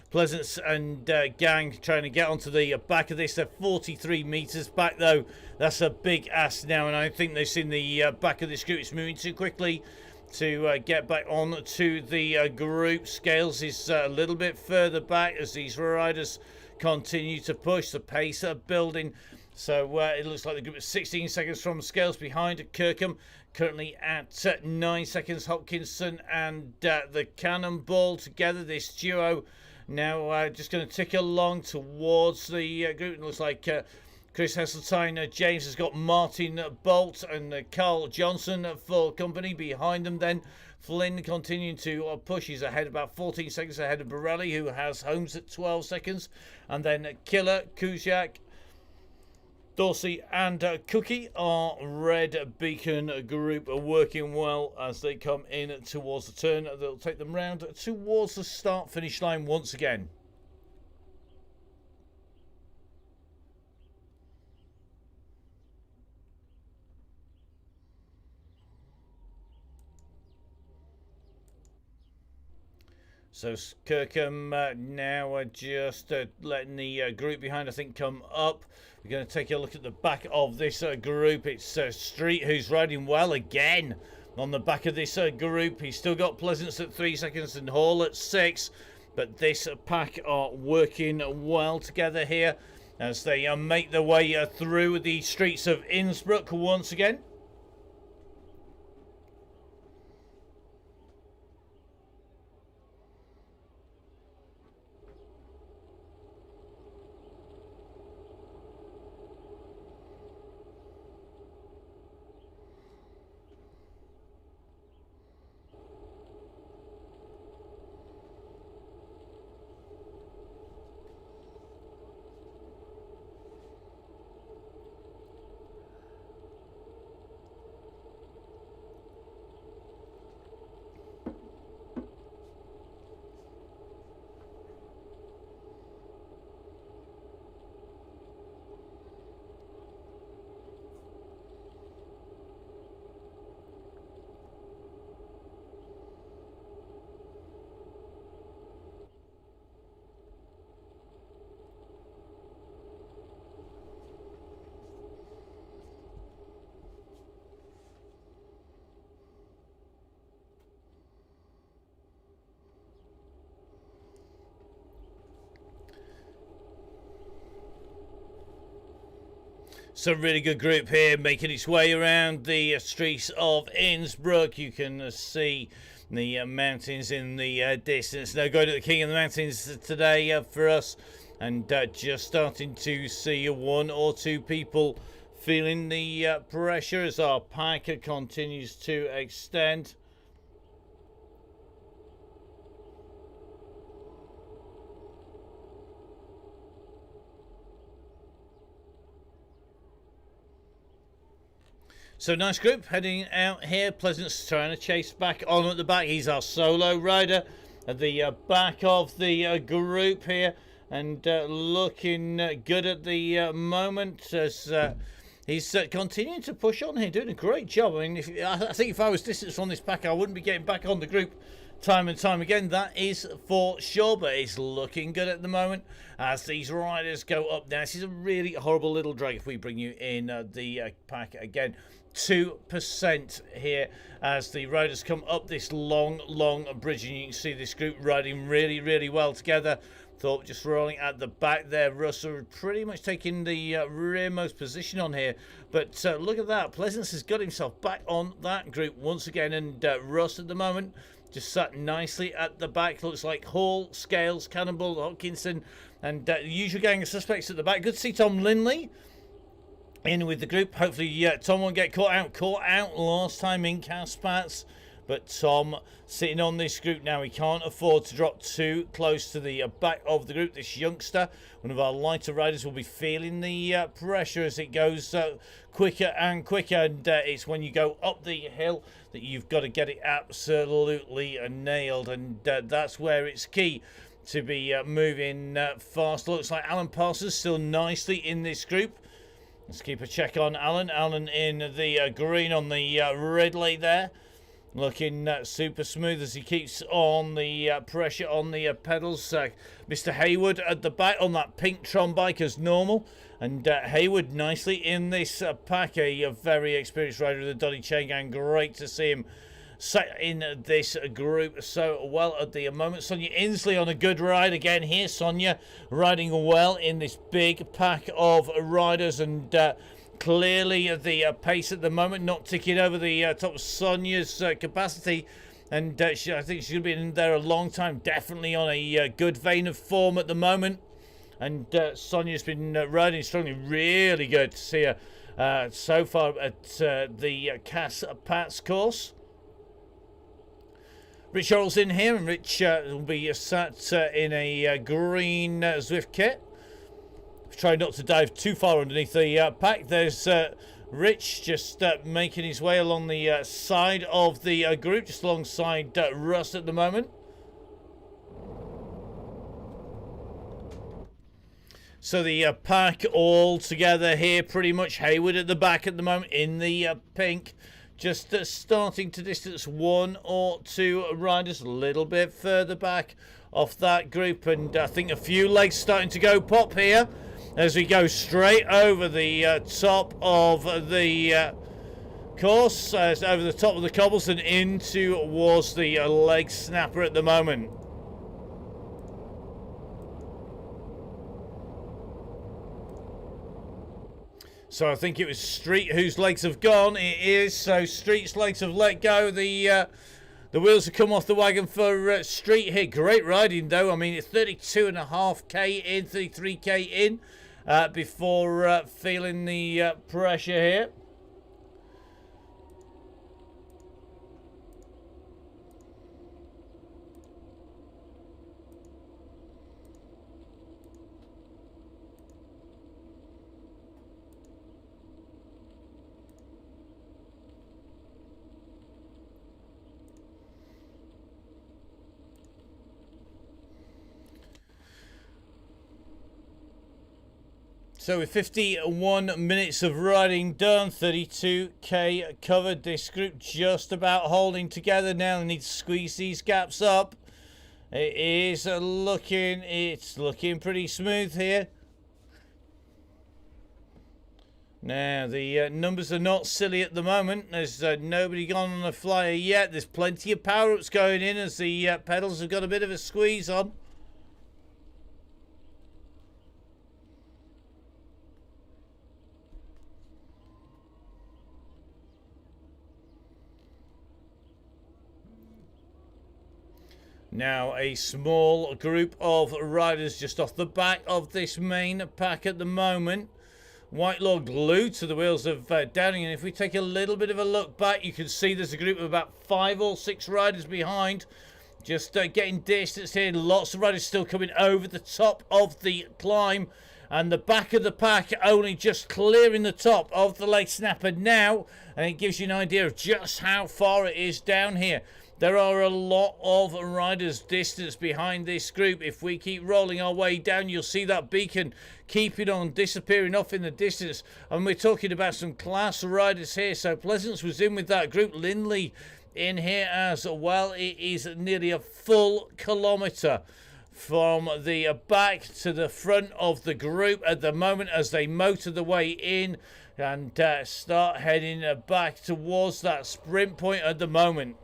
Pleasance and Gang trying to get onto the back of this. They're 43 metres back though. That's a big ask now, and I think they've seen the back of this group. It's moving too quickly to get back on to the group. Scales is a little bit further back as these riders continue to push. The pace of building. So it looks like the group is 16 seconds from Scales behind Kirkham. Currently at 9 seconds, Hopkinson and the Cannonball together, this duo. Now just going to tick along towards the group. It looks like Chris Heseltine, James has got Martin Bolt and Carl Johnson for company behind them then. Flynn continuing to push. He's ahead, about 14 seconds ahead of Borelli, who has Holmes at 12 seconds. And then Killer, Kuziak, Dorsey and Cookie, our Red Beacon group, are working well as they come in towards the turn. They'll take them round towards the start-finish line once again. So Kirkham now just letting the group behind, I think, come up. We're going to take a look at the back of this group. It's Street who's riding well again on the back of this group. He's still got Pleasance at 3 seconds and Hall at 6. But this pack are working well together here as they make their way through the streets of Innsbruck once again. Some really good group here making its way around the streets of Innsbruck. You can see the mountains in the distance. Now going to the King of the Mountains today for us, and just starting to see one or two people feeling the pressure as our pack continues to extend. So nice group heading out here. Pleasant's trying to chase back on at the back. He's our solo rider at the back of the group here, and looking good at the moment as he's continuing to push on here, doing a great job. I mean, I think if I was distance from this pack, I wouldn't be getting back on the group time and time again. That is for sure, but it's looking good at the moment as these riders go up now. This is a really horrible little drag if we bring you in the pack again. 2% here as the riders come up this long bridge, and you can see this group riding really well together. Thought just rolling at the back there. Russell pretty much taking the rearmost position on here, but look at that. Pleasance has got himself back on that group once again, and Russ at the moment just sat nicely at the back. Looks like Hall, Scales, Cannonball, Hodkinson, and the usual gang of suspects at the back. Good to see Tom Linley in with the group. Hopefully Tom won't get caught out last time in Caspats, but Tom sitting on this group now. He can't afford to drop too close to the back of the group. This youngster, one of our lighter riders, will be feeling the pressure as it goes quicker and quicker, and it's when you go up the hill that you've got to get it absolutely nailed, and that's where it's key to be moving fast. Looks like Alan Parsons still nicely in this group. Let's keep a check on Alan. Alan in the green on the Ridley there. Looking super smooth as he keeps on the pressure on the pedals. Mr. Hayward at the back on that pink Tron bike as normal. And Hayward nicely in this pack. A very experienced rider of the Donny Chaingang. Great to see him sat in this group so well at the moment. Sonia Inslee on a good ride again here. Sonia riding well in this big pack of riders, and clearly the pace at the moment not ticking over the top of Sonia's capacity, and I think she's going to be in there a long time. Definitely on a good vein of form at the moment, and Sonia's been riding strongly. Really good to see her so far at the Caspats course. Rich Orrell's in here, and Rich will be sat in a green Zwift kit. Try not to dive too far underneath the pack. There's Rich just making his way along the side of the group, just alongside Russ at the moment. So the pack all together here, pretty much. Hayward at the back at the moment in the pink just starting to distance one or two riders a little bit further back off that group, and I think a few legs starting to go pop here as we go straight over the top of the course, over the top of the cobbles and in towards the leg snapper at the moment. So I think it was Street whose legs have gone. It is. So Street's legs have let go. The wheels have come off the wagon for Street here. Great riding though. I mean, it's 32.5k in, 33k in before feeling the pressure here. So with 51 minutes of riding done, 32k covered, this group just about holding together now. They need to squeeze these gaps up. It's looking pretty smooth here. Now the numbers are not silly at the moment. There's nobody gone on a flyer yet. There's plenty of power-ups going in as the pedals have got a bit of a squeeze on. Now a small group of riders just off the back of this main pack at the moment. Whitelaw glued to the wheels of Downing, and if we take a little bit of a look back, you can see there's a group of about 5 or 6 riders behind. Just getting distance here. Lots of riders still coming over the top of the climb, and the back of the pack only just clearing the top of the leg snapper now, and it gives you an idea of just how far it is down here. There are a lot of riders distance behind this group. If we keep rolling our way down, you'll see that beacon keeping on disappearing off in the distance. And we're talking about some class riders here. So Pleasance was in with that group. Lindley in here as well. It is nearly a full kilometre from the back to the front of the group at the moment as they motor the way in and start heading back towards that sprint point at the moment.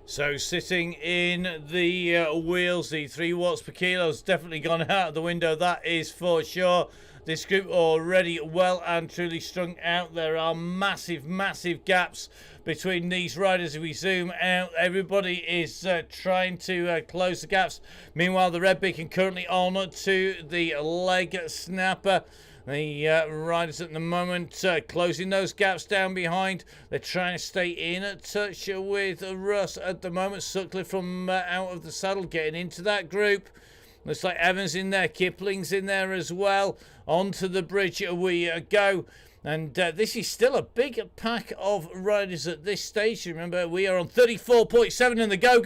So sitting in the wheels, the 3 watts per kilo has definitely gone out of the window, that is for sure. This group already well and truly strung out. There are massive, massive gaps between these riders. If we zoom out, everybody is trying to close the gaps. Meanwhile, the red beacon currently on to the leg snapper. The riders at the moment closing those gaps down behind. They're trying to stay in touch with Russ at the moment. Sutcliffe from out of the saddle getting into that group. Looks like Evans in there, Kipling's in there as well. Onto the bridge we go. And this is still a big pack of riders at this stage. Remember, we are on 34.7 and the go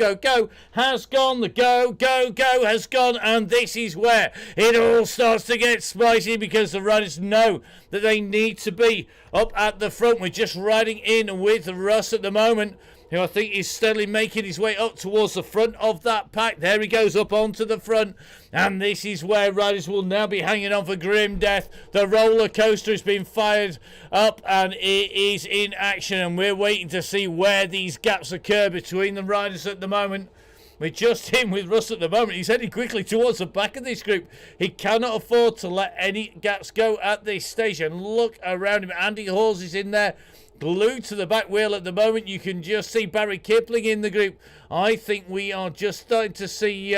has gone. The go has gone. And this is where it all starts to get spicy because the riders know that they need to be up at the front. We're just riding in with Russ at the moment, who I think is steadily making his way up towards the front of that pack. There he goes up onto the front. And this is where riders will now be hanging on for grim death. The roller coaster has been fired up and it is in action. And we're waiting to see where these gaps occur between the riders at the moment. We're just in with Russ at the moment. He's heading quickly towards the back of this group. He cannot afford to let any gaps go at this stage. And look around him. Andy Hawes is in there, glued to the back wheel at the moment. You can just see Barry Kipling in the group. I think we are just starting to see...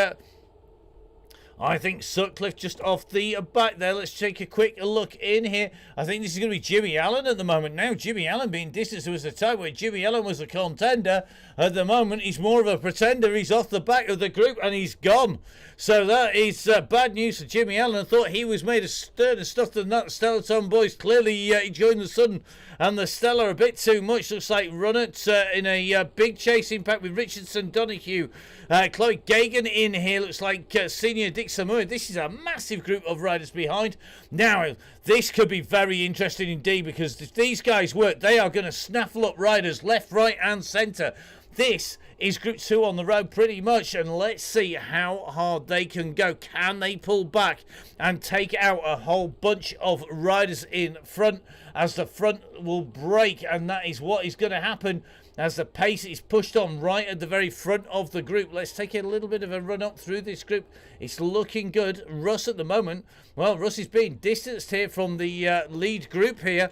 I think Sutcliffe just off the back there. Let's take a quick look in here. I think this is going to be Jimmy Allen at the moment. Now, Jimmy Allen being distanced. There was a time where Jimmy Allen was a contender. At the moment, he's more of a pretender. He's off the back of the group and he's gone. So that is bad news for Jimmy Allen. I thought he was made of sterner stuff than that. Stellaton boys, clearly he joined the Sun and the Stella a bit too much. Looks like Runnett in a big chasing pack with Richardson, Donahue, Chloe Gagan in here. Looks like Senior Dick Samoa. This is a massive group of riders behind. Now, this could be very interesting indeed, because if these guys work, they are going to snaffle up riders left, right and centre. This is Group 2 on the road pretty much, and let's see how hard they can go. Can they pull back and take out a whole bunch of riders in front, as the front will break? And that is what is going to happen as the pace is pushed on right at the very front of the group. Let's take a little bit of a run up through this group. It's looking good. Russ at the moment, well, Russ is being distanced here from the lead group here.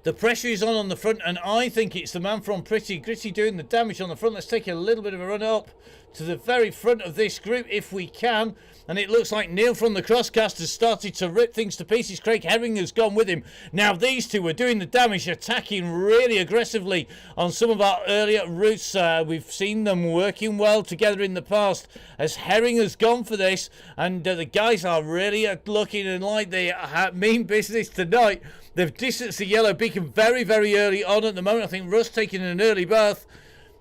The pressure is on the front, and I think it's the man from Pretty Gritty doing the damage on the front. Let's take a little bit of a run up to the very front of this group if we can. And it looks like Neil from the Crosscast has started to rip things to pieces. Craig Herring has gone with him. Now these two are doing the damage, attacking really aggressively on some of our earlier routes. We've seen them working well together in the past, as Herring has gone for this. And the guys are really looking like they mean business tonight. They've distanced the Yellow Beacon very, very early on at the moment. I think Russ taking an early berth.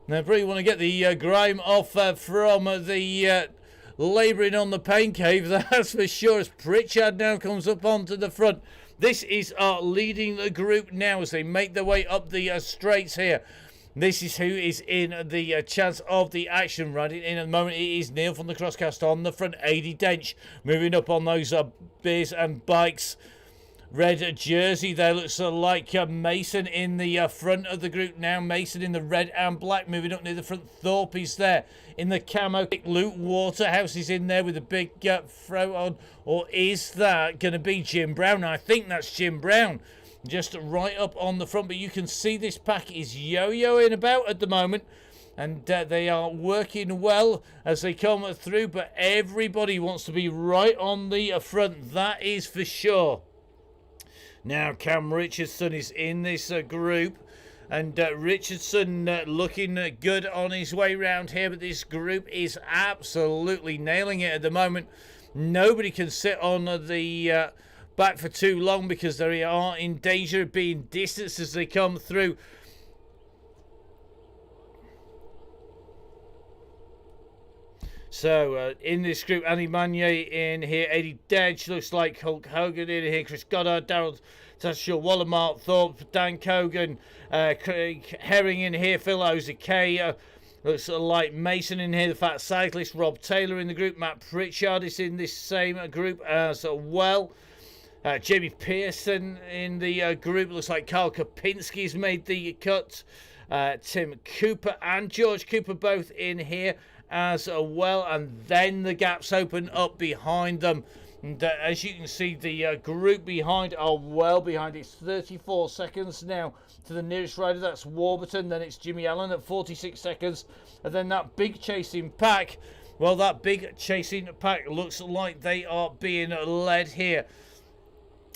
They probably want to get the grime off from the labouring on the pain cave, that's for sure, as Pritchard now comes up onto the front. This is our leading the group now as they make their way up the straights here. This is who is in the chance of the action. Riding in at the moment, it is Neil from the Crosscast on the front. Adi Dench moving up on those beers and bikes. Red jersey there looks like Mason in the front of the group now. Mason in the red and black moving up near the front. Thorpe is there in the camo. Luke Waterhouse is in there with a big throw on. Or is that going to be Jim Brown? I think that's Jim Brown just right up on the front. But you can see this pack is yo-yoing about at the moment. And they are working well as they come through. But everybody wants to be right on the front. That is for sure. Now Cam Richardson is in this group, and Richardson looking good on his way round here, but this group is absolutely nailing it at the moment. Nobody can sit on the back for too long because they are in danger of being distanced as they come through. So, in this group, Annie Manier in here, Eddie Dedge, looks like Hulk Hogan in here, Chris Goddard, Darryl Tashaw, Wallermart, Thorpe, Dan Cogan, Craig Herring in here, Phil Ozike, looks like Mason in here, the Fat Cyclist, Rob Taylor in the group, Matt Pritchard is in this same group as well. Jamie Pearson in the group, looks like Carl Kopinski's made the cut. Tim Cooper and George Cooper both in here as well, and then the gaps open up behind them, and as you can see, the group behind are well behind. It's 34 seconds now to the nearest rider. That's Warburton. Then it's Jimmy Allen at 46 seconds, and then that big chasing pack, well, that big chasing pack looks like they are being led here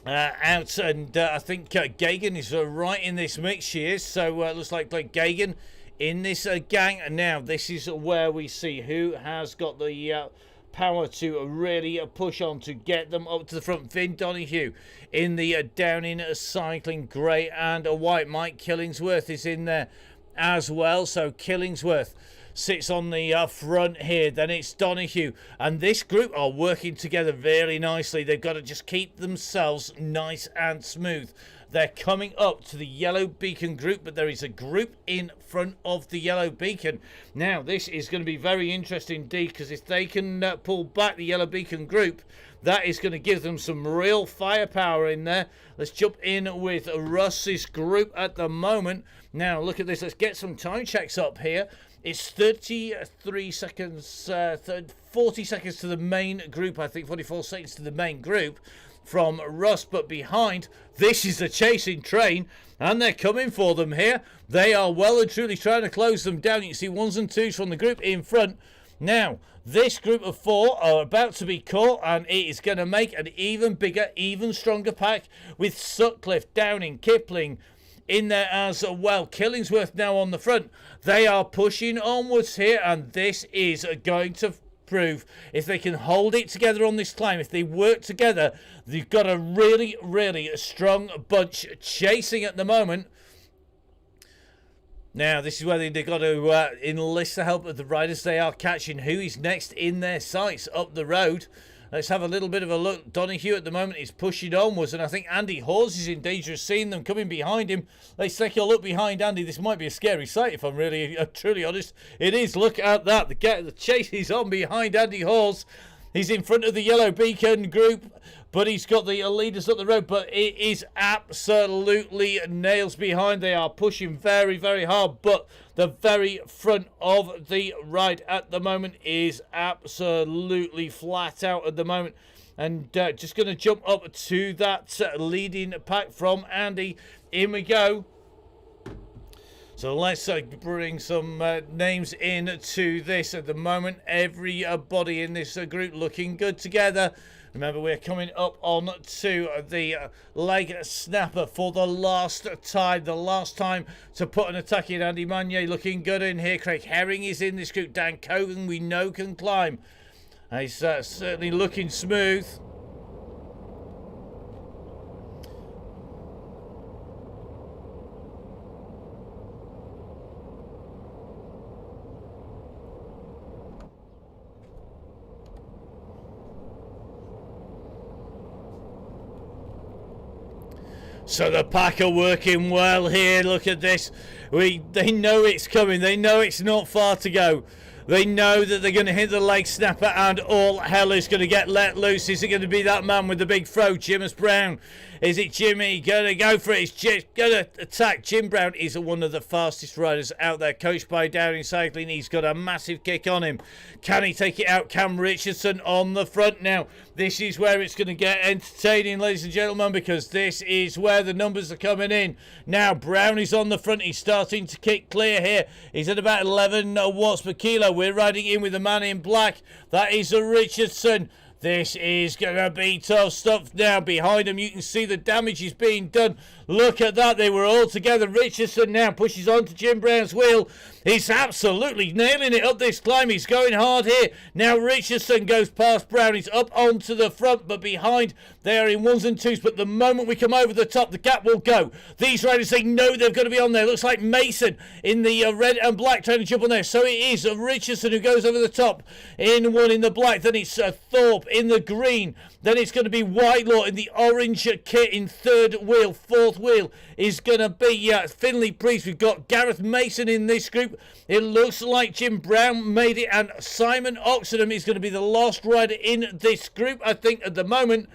out, and I think Gagan is right in this mix. She is, so looks like Gagan in this gang. And now this is where we see who has got the power to really push on to get them up to the front. Vin Donahue in the Downing Cycling grey and white. Mike Killingsworth is in there as well, so Killingsworth sits on the front here. Then it's Donahue, and this group are working together very nicely. They've got to just keep themselves nice and smooth. They're coming up to the Yellow Beacon group, but there is a group in front of the Yellow Beacon. Now, this is going to be very interesting indeed, because if they can pull back the Yellow Beacon group, that is going to give them some real firepower in there. Let's jump in with Russ's group at the moment. Now, look at this. Let's get some time checks up here It's 33 seconds, 40 seconds to the main group, I think 44 seconds to the main group from Russ, but behind, this is the chasing train, and they're coming for them here. They are well and truly trying to close them down. You can see ones and twos from the group in front. Now, this group of 4 are about to be caught, and it is going to make an even bigger, even stronger pack with Sutcliffe, Downing, Kipling in there as well. Killingsworth now on the front. They are pushing onwards here, and this is going to prove if they can hold it together on this climb, if they work together, they've got a really, really strong bunch chasing at the moment. Now, this is where they've got to enlist the help of the riders they are catching. Who is next in their sights up the road? Let's have a little bit of a look. Donahue at the moment is pushing onwards, and I think Andy Hawes is in danger of seeing them coming behind him. Let's take a look behind Andy. This might be a scary sight if I'm really truly honest. It is. Look at that. The chase is on behind Andy Hawes. He's in front of the Yellow Beacon group, but he's got the leaders up the road. But it is absolutely nails behind. They are pushing very, very hard. But the very front of the ride at the moment is absolutely flat out at the moment. And just going to jump up to that leading pack from Andy. In we go. So let's bring some names in to this at the moment. Everybody in this group looking good together. Remember, we're coming up on to the leg snapper for the last time. The last time to put an attack in. Andy Manier looking good in here. Craig Herring is in this group. Dan Cogan we know can climb. He's certainly looking smooth. So the pack are working well here. Look at this. They know it's coming. They know it's not far to go. They know that they're going to hit the leg snapper and all hell is going to get let loose. Is it going to be that man with the big throw, Jimus Brown? Is it Jimmy going to go for it? He's going to attack. Jim Brown is one of the fastest riders out there, coached by Downing Cycling. He's got a massive kick on him. Can he take it out? Cam Richardson on the front now. This is where it's going to get entertaining, ladies and gentlemen, because this is where the numbers are coming in. Now, Brown is on the front. He's starting to kick clear here. He's at about 11 watts per kilo. We're riding in with the man in black. That is a Richardson. This is going to be tough stuff now. Behind him, you can see the damage is being done. Look at that. They were all together. Richardson now pushes on to Jim Brown's wheel. He's absolutely nailing it up this climb. He's going hard here. Now Richardson goes past Brown. He's up onto the front, but behind they are in ones and twos. But the moment we come over the top, the gap will go. These riders, they know they've got to be on there. Looks like Mason in the red and black trying to jump on there. So it is Richardson who goes over the top in one in the black. Then it's Thorpe in the green. Then it's going to be Whitelaw in the orange kit in third wheel. Fourth wheel is going to be Finley Priest. We've got Gareth Mason in this group. It looks like Jim Brown made it, and Simon Oxenham is going to be the last rider in this group, I think, at the moment.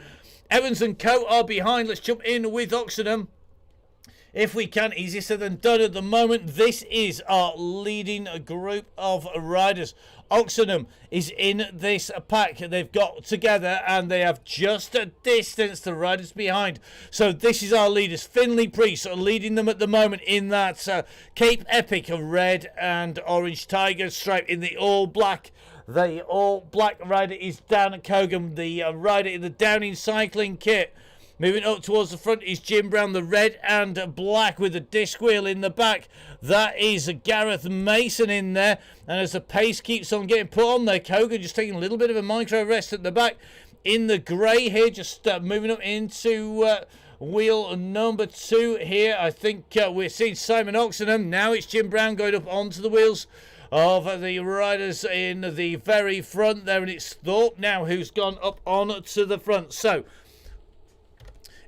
Evans and Co are behind. Let's jump in with Oxenham if we can. Easier said than done at the moment. This is our leading group of riders. Oxenham is in this pack. They've got together and they have just a distance the riders behind. So this is our leaders. Finley Priest are leading them at the moment in that Cape Epic red and orange tiger stripe in the all black. The all black rider is Dan Cogan, the rider in the Downing Cycling kit. Moving up towards the front is Jim Brown, the red and black with a disc wheel in the back. That is Gareth Mason in there. And as the pace keeps on getting put on there, Kogan just taking a little bit of a micro rest at the back. In the grey here, just moving up into wheel number 2 here. I think we're seeing Simon Oxenham. Now it's Jim Brown going up onto the wheels of the riders in the very front there. And it's Thorpe now who's gone up on to the front. So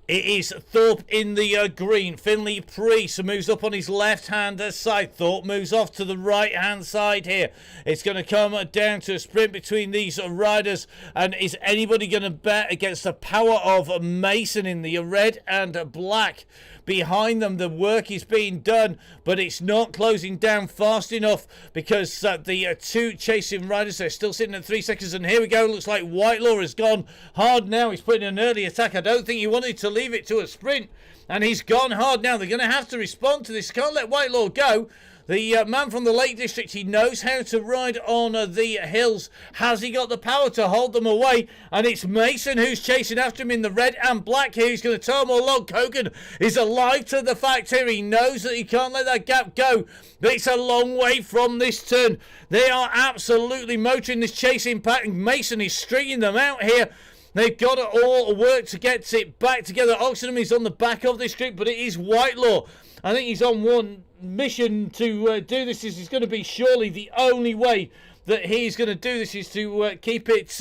it is Thorpe in the green. Finley Priest moves up on his left-hand side. Thorpe moves off to the right-hand side here. It's going to come down to a sprint between these riders. And is anybody going to bet against the power of Mason in the red and black? behind them. The work is being done, but it's not closing down fast enough because the two chasing riders, they're still sitting at 3 seconds. And here we go. Looks like Whitelaw has gone hard now. He's putting an early attack. I don't think he wanted to leave it to a sprint, and he's gone hard now. They're going to have to respond to this. Can't let Whitelaw go. The man from the Lake District, he knows how to ride on the hills. Has he got the power to hold them away? And it's Mason who's chasing after him in the red and black here. He's going to tow him along. Kogan is alive to the fact here. He knows that he can't let that gap go. But it's a long way from this turn. They are absolutely motoring this chasing pack. Mason is stringing them out here. They've got to all work to get it back together. Oxenham is on the back of this group, but it is Whitelaw. I think he's on one mission to do this. This is going to be surely the only way that he's going to do this, is to keep it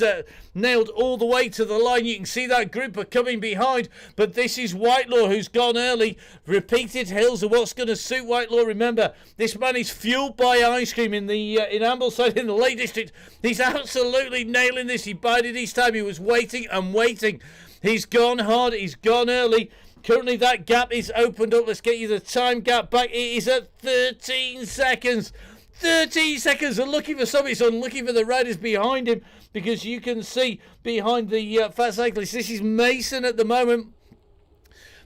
nailed all the way to the line. You can see that group are coming behind, but this is Whitelaw who's gone early. Repeated hills are what's going to suit Whitelaw. Remember, this man is fueled by ice cream in the in Ambleside in the Lake District. He's absolutely nailing this. He bided his time. He was waiting and waiting. He's gone hard. He's gone early. Currently, that gap is opened up. Let's get you the time gap back. It is at 13 seconds. 13 seconds. Unlucky for some. It's unlucky for the riders behind him, because you can see behind the fat cyclist, this is Mason at the moment.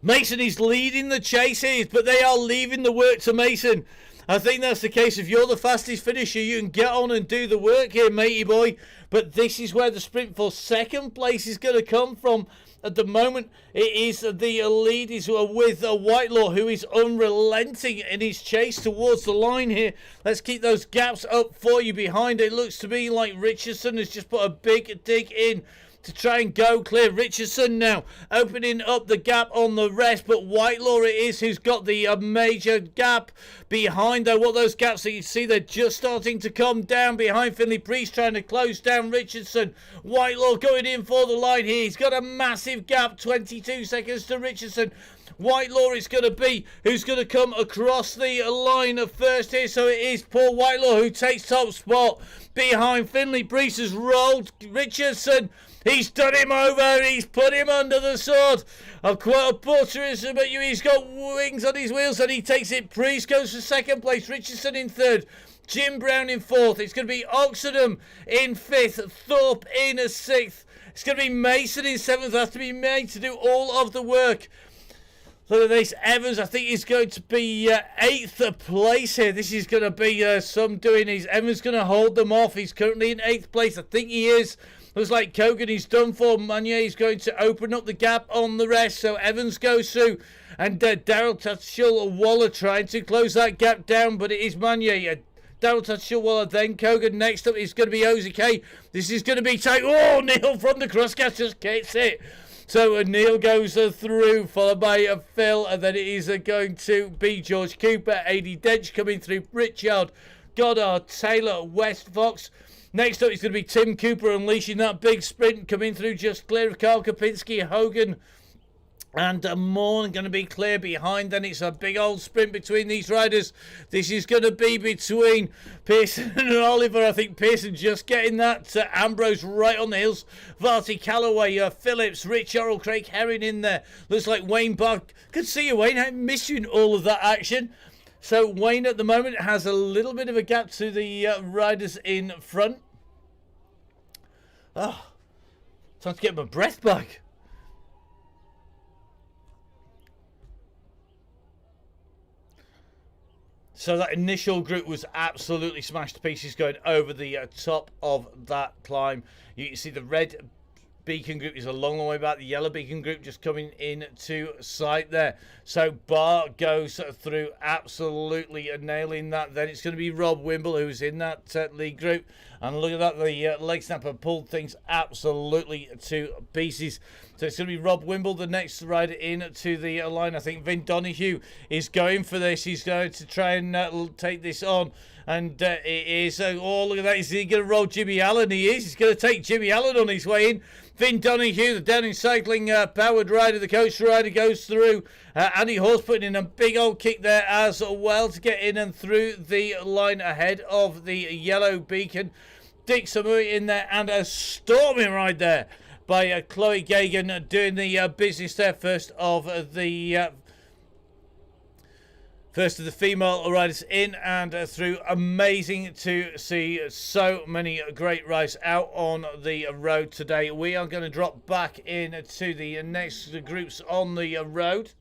Mason is leading the chase here, but they are leaving the work to Mason. I think that's the case. If you're the fastest finisher, you can get on and do the work here, matey boy. But this is where the sprint for second place is going to come from. At the moment, it is the lead is with Whitelaw, who is unrelenting in his chase towards the line here. Let's keep those gaps up for you behind. It looks to be like Richardson has just put a big dig in to try and go clear. Richardson now opening up the gap on the rest, but Whitelaw it is who's got the major gap behind, though. What those gaps that you see, they're just starting to come down behind Finley Priest, trying to close down Richardson. Whitelaw going in for the line here. He's got a massive gap, 22 seconds to Richardson. Whitelaw is going to be who's going to come across the line at first here. So it is Paul Whitelaw who takes top spot behind Finley Priest. Has rolled Richardson. He's done him over. He's put him under the sword. Quite a porterism, but he's got wings on his wheels, and he takes it. Priest goes for second place. Richardson in third. Jim Brown in fourth. It's going to be Oxenham in fifth. Thorpe in a sixth. It's going to be Mason in seventh. Has to be made to do all of the work. Look at this. Evans, I think, is going to be eighth place here. This is going to be some doing. Evans going to hold them off. He's currently in eighth place. I think he is. Looks like Kogan is done for. Manier is going to open up the gap on the rest. So Evans goes through. And Daryl Tatchell-Waller trying to close that gap down. But it is Manier. Daryl Tatchell-Waller, then Kogan. Next up is going to be OZK. This is going to be tight. Oh, Neil from the crosscast just gets it. So Neil goes through, followed by Phil. And then it is going to be George Cooper. A.D. Dench coming through. Richard, Goddard, Taylor, West Fox. Next up is going to be Tim Cooper unleashing that big sprint, coming through just clear of Carl Kapinski, Hogan and Morn going to be clear behind. Then it's a big old sprint between these riders. This is going to be between Pearson and Oliver. I think Pearson just getting that. Ambrose right on the heels. Varty Calloway, Phillips, Rich Orrell, Craig Herring in there. Looks like Wayne Buck. Good to see you, Wayne. I'm missing all of that action. So Wayne at the moment has a little bit of a gap to the riders in front. Oh, time to get my breath back. So that initial group was absolutely smashed to pieces going over the top of that climb. You can see the red beacon group is a long way back. The yellow beacon group just coming into sight there. So Bar goes through, absolutely nailing that. Then it's going to be Rob Wimble who's in that lead group. And look at that, the leg snapper pulled things absolutely to pieces. So it's going to be Rob Wimble, the next rider in to the line. I think Vin Donahue is going for this. He's going to try and take this on. And it is, oh, look at that. Is he going to roll Jimmy Allen? He is. He's going to take Jimmy Allen on his way in. Vin Donahue, the Downing Cycling powered rider, the coach rider, goes through. Andy Horse putting in a big old kick there as well to get in and through the line ahead of the yellow beacon. Dick Samui in there, and a storming ride there by Chloe Gagan doing the business there first of the First of the female riders in and through. Amazing to see so many great riders out on the road today. We are going to drop back into the next groups on the road.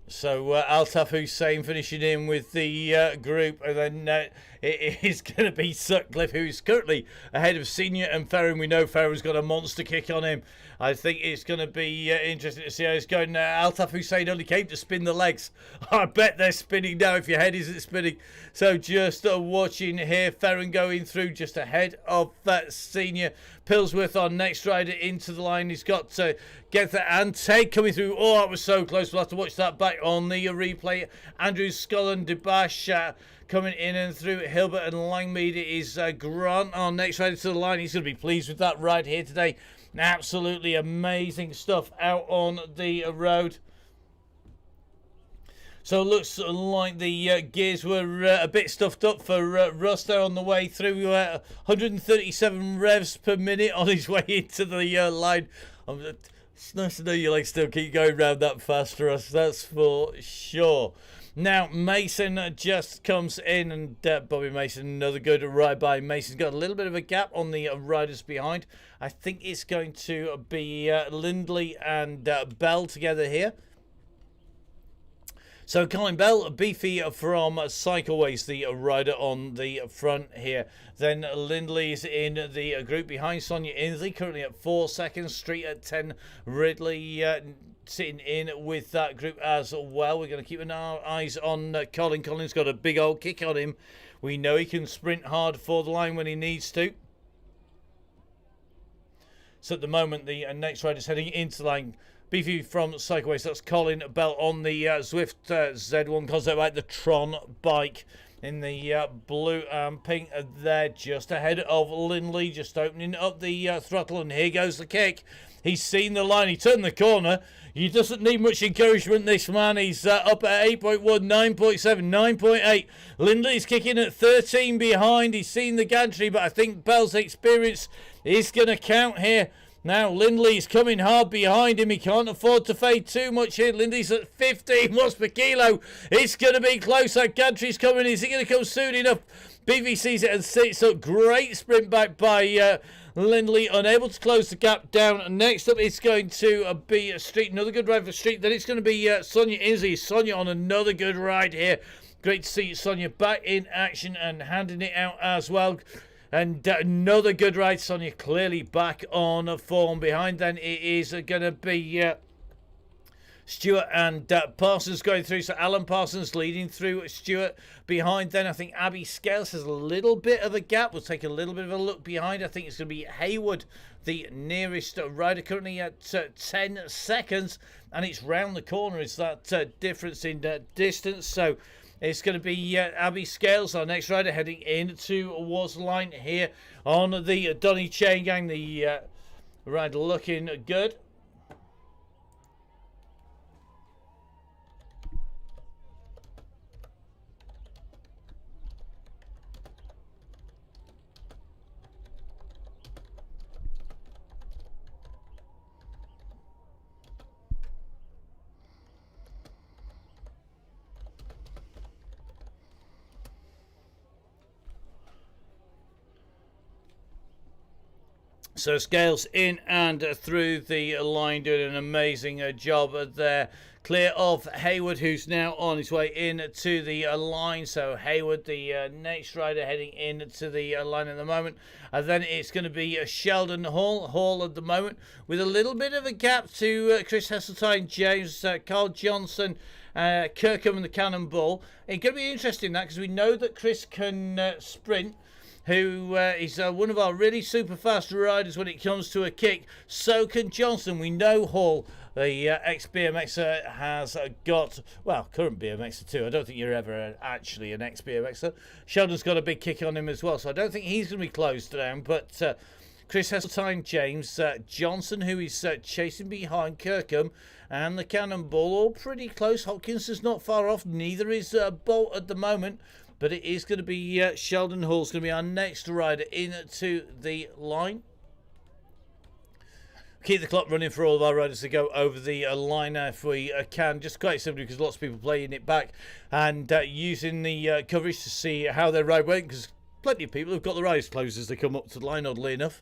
So Altaf Hussein finishing in with the group, and then it is going to be Sutcliffe, who's currently ahead of Senior and Ferrin. We know Ferrin's got a monster kick on him. I think it's going to be interesting to see how it's going. Altaf Hussein only came to spin the legs. I bet they're spinning now if your head isn't spinning. So just watching here, Ferrin going through just ahead of Senior. Pillsworth on next rider into the line. He's got to get that, and Tate coming through. Oh, that was so close. We'll have to watch that back on the replay. Andrew Scullen, Debash coming in and through. Hilbert and Langmead is Grant on next rider to the line. He's going to be pleased with that ride here today. Absolutely amazing stuff out on the road. So it looks like the gears were a bit stuffed up for Russ there on the way through. 137 revs per minute on his way into the line. It's nice to know you like still keep going round that fast for us, that's for sure. Now Mason just comes in, and Bobby Mason, another good ride by Mason's got a little bit of a gap on the riders behind. I think it's going to be Lindley and Bell together here. So Colin Bell, beefy from Cycleways, the rider on the front here. Then Lindley's in the group behind Sonia Inslee, currently at 4 seconds. Street at 10. Ridley sitting in with that group as well. We're going to keep our eyes on Colin. Colin's got a big old kick on him. We know he can sprint hard for the line when he needs to. So at the moment, the next rider's heading into the line. Beefy from Cycleways, that's Colin Bell on the Zwift Z1 concept bike, the Tron bike in the blue and pink there, just ahead of Lindley, just opening up the throttle, and here goes the kick. He's seen the line, he turned the corner. He doesn't need much encouragement, this man. He's up at 8.1, 9.7, 9.8. Lindley's kicking at 13 behind. He's seen the gantry, but I think Bell's experience is going to count here. Now Lindley's coming hard behind him. He can't afford to fade too much here. Lindley's at 15 watts per kilo. It's going to be close. That gantry's coming. Is it going to come soon enough? BV sees it and sits up. Great sprint back by Lindley. Unable to close the gap down. Next up, it's going to be Street. Another good ride for Street. Then it's going to be Sonia Inslee. Sonia on another good ride here. Great to see Sonia back in action and handing it out as well. And another good ride. Sonia clearly back on form. Behind then it is going to be Stewart and Parsons going through. So Alan Parsons leading through Stewart. Behind then I think Abby Scales has a little bit of a gap. We'll take a little bit of a look behind. I think it's going to be Hayward, the nearest rider, currently at 10 seconds. And it's round the corner. It's that difference in distance. So it's going to be Abby Scales, our next rider, heading in towards the line here on the Donny Chaingang. The rider looking good. So Scales in and through the line, doing an amazing job there. Clear of Hayward, who's now on his way in to the line. So Hayward, the next rider, heading in to the line at the moment. And then it's going to be Sheldon Hall. Hall at the moment with a little bit of a gap to Chris Heseltine, James, Carl Johnson, Kirkham and the Cannonball. It's going to be interesting that, because we know that Chris can sprint, who is one of our really super fast riders when it comes to a kick. So can Johnson. We know Hall, the ex-BMXer, has got, well, current BMXer too. I don't think you're ever actually an ex-BMXer. Sheldon's got a big kick on him as well, so I don't think he's going to be closed down. But Chris Heseltine, James, Johnson, who is chasing behind Kirkham, and the Cannonball, all pretty close. Hopkins is not far off. Neither is Bolt at the moment. But it is going to be Sheldon Hall's going to be our next rider into the line. keep the clock running for all of our riders to go over the line if we can. Just quite simply because lots of people playing it back and using the coverage to see how their ride went, because plenty of people have got their eyes closed as they come up to the line, oddly enough.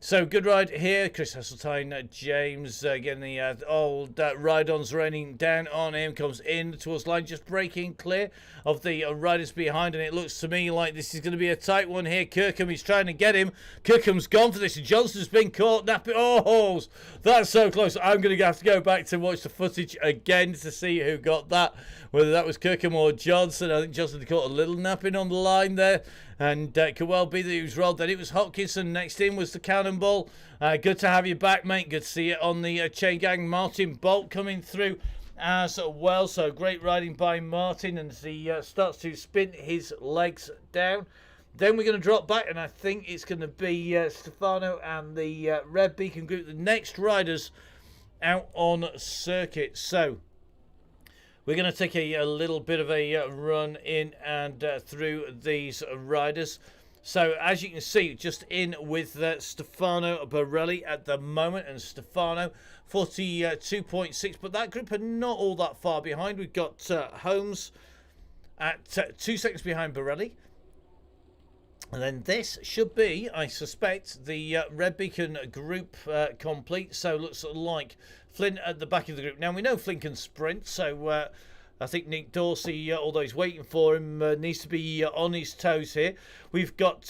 So good ride here. Chris Hasseltine, James getting the old ride-ons raining down on him. Comes in towards the line, just breaking clear of the riders behind. And it looks to me like this is going to be a tight one here. Kirkham is trying to get him. Kirkham's gone for this. And Johnson's been caught. Napping. Oh, that's so close. I'm going to have to go back to watch the footage again to see who got that. Whether that was Kirkham or Johnson. I think Johnson caught a little napping on the line there. And could well be that he was rolled. Then it was Hopkinson. Next in was the Cannonball. Good to have you back, mate. Good to see you on the Chaingang. Martin Bolt coming through as well. So great riding by Martin. And as he starts to spin his legs down. Then we're going to drop back. And I think it's going to be Stefano and the Red Beacon group. The next riders out on circuit. So we're going to take a little bit of a run in and through these riders. So as you can see, just in with Stefano Borelli at the moment. And Stefano 42.6. But that group are not all that far behind. We've got Holmes at 2 seconds behind Borelli. And then this should be, I suspect, the Red Beacon group complete. So looks like Flynn at the back of the group. Now we know Flynn can sprint, so I think Nick Dorsey, although he's waiting for him, needs to be on his toes here. We've got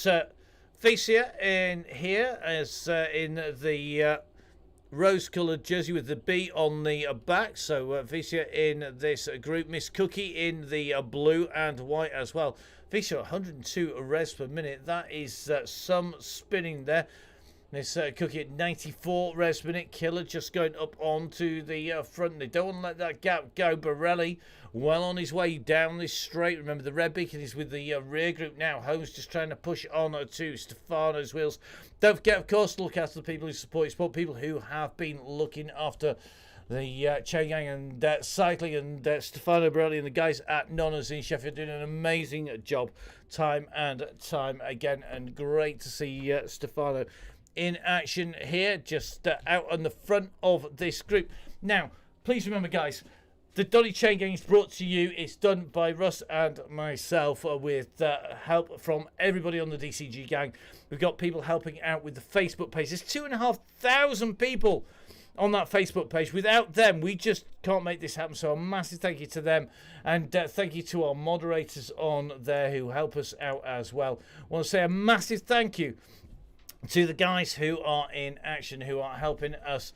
Facia in here as in the rose-coloured jersey with the B on the back. So Facia in this group. Miss Cookie in the blue and white as well. Facia 102 revs per minute. That is some spinning there. This Cookie at 94 revs per minute. Killer just going up onto the front. They don't want to let that gap go. Borelli well on his way down this straight. Remember, the Red Beacon is with the rear group now. Holmes just trying to push on to Stefano's wheels. Don't forget, of course, to look after the people who support people who have been looking after the Chaingang and cycling, and Stefano Borelli and the guys at Nonna's in Sheffield doing an amazing job time and time again. And great to see Stefano in action here, just out on the front of this group. Now, please remember, guys, the Donny Chaingang is brought to you. It's done by Russ and myself with help from everybody on the DCG gang. We've got people helping out with the Facebook page. There's 2,500 people on that Facebook page. Without them, we just can't make this happen. So a massive thank you to them, and thank you to our moderators on there who help us out as well. I want to say a massive thank you to the guys who are in action, who are helping us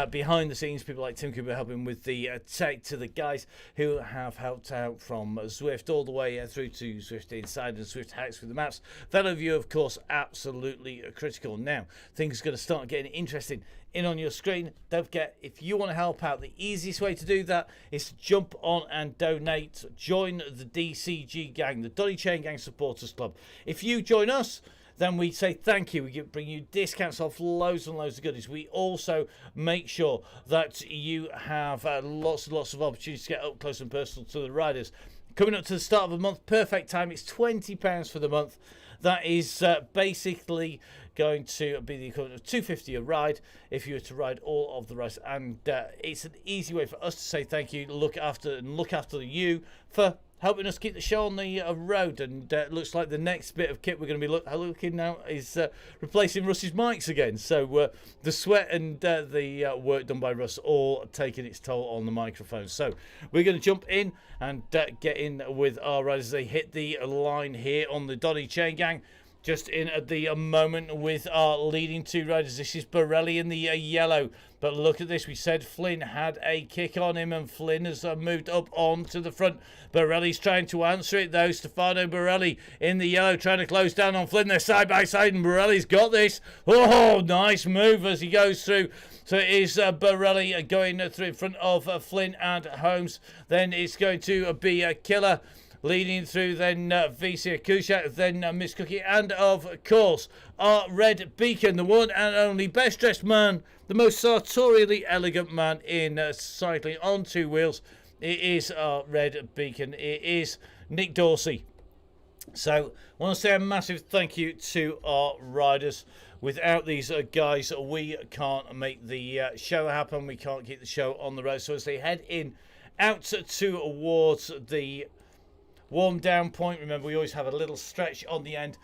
behind the scenes. People like Tim Cooper helping with the tech, to the guys who have helped out from Zwift all the way through to Zwift Inside and Zwift Hacks with the maps. That of you, of course, absolutely critical. Now, things are going to start getting interesting in on your screen. Don't forget, if you want to help out, the easiest way to do that is to jump on and donate. Join the DCG gang, the Donny Chaingang Supporters Club. If you join us, then we say thank you. We bring you discounts off loads and loads of goodies. We also make sure that you have lots and lots of opportunities to get up close and personal to the riders. Coming up to the start of the month, perfect time. It's £20 for the month. That is basically going to be the equivalent of $250 a ride if you were to ride all of the rides. And it's an easy way for us to say thank you, look after you for helping us keep the show on the road. And it looks like the next bit of kit we're going to be looking now is replacing Russ's mics again. So the sweat and the work done by Russ all taking its toll on the microphone. So we're going to jump in and get in with our riders as they hit the line here on the Donny Chaingang. Just in at the moment with our leading two riders. This is Borelli in the yellow. But look at this. We said Flynn had a kick on him, and Flynn has moved up on to the front. Borelli's trying to answer it, though. Stefano Borelli in the yellow trying to close down on Flynn. They're side by side, and Borelli's got this. Oh, nice move as he goes through. So it is Borelli going through in front of Flynn and Holmes. Then it's going to be a Killer leading through, then Visia Kushak, then Miss Cookie, and of course our Red Beacon, the one and only best dressed man, the most sartorially elegant man in cycling on two wheels. It is our Red Beacon. It is Nick Dorsey. So I want to say a massive thank you to our riders. Without these guys, we can't make the show happen. We can't keep the show on the road. So as they head in out towards the warm down point, remember we always have a little stretch on the end.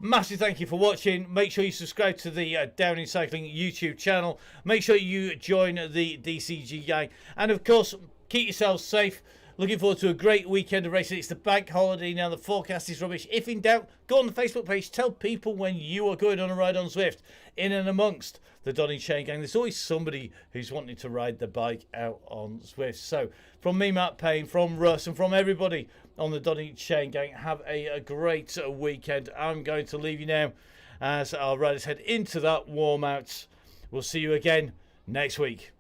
Massive thank you for watching. Make sure you subscribe to the Down in Cycling YouTube channel. Make sure you join the DCG gang. And of course, keep yourselves safe. Looking forward to a great weekend of racing. It's the bank holiday now. The forecast is rubbish. If in doubt, go on the Facebook page. Tell people when you are going on a ride on Zwift. In and amongst the Donny Chaingang, there's always somebody who's wanting to ride the bike out on Zwift. So from me, Matt Payne, from Russ, and from everybody on the Donny Chaingang, have a great weekend. I'm going to leave you now as our riders head into that warm out. We'll see you again next week.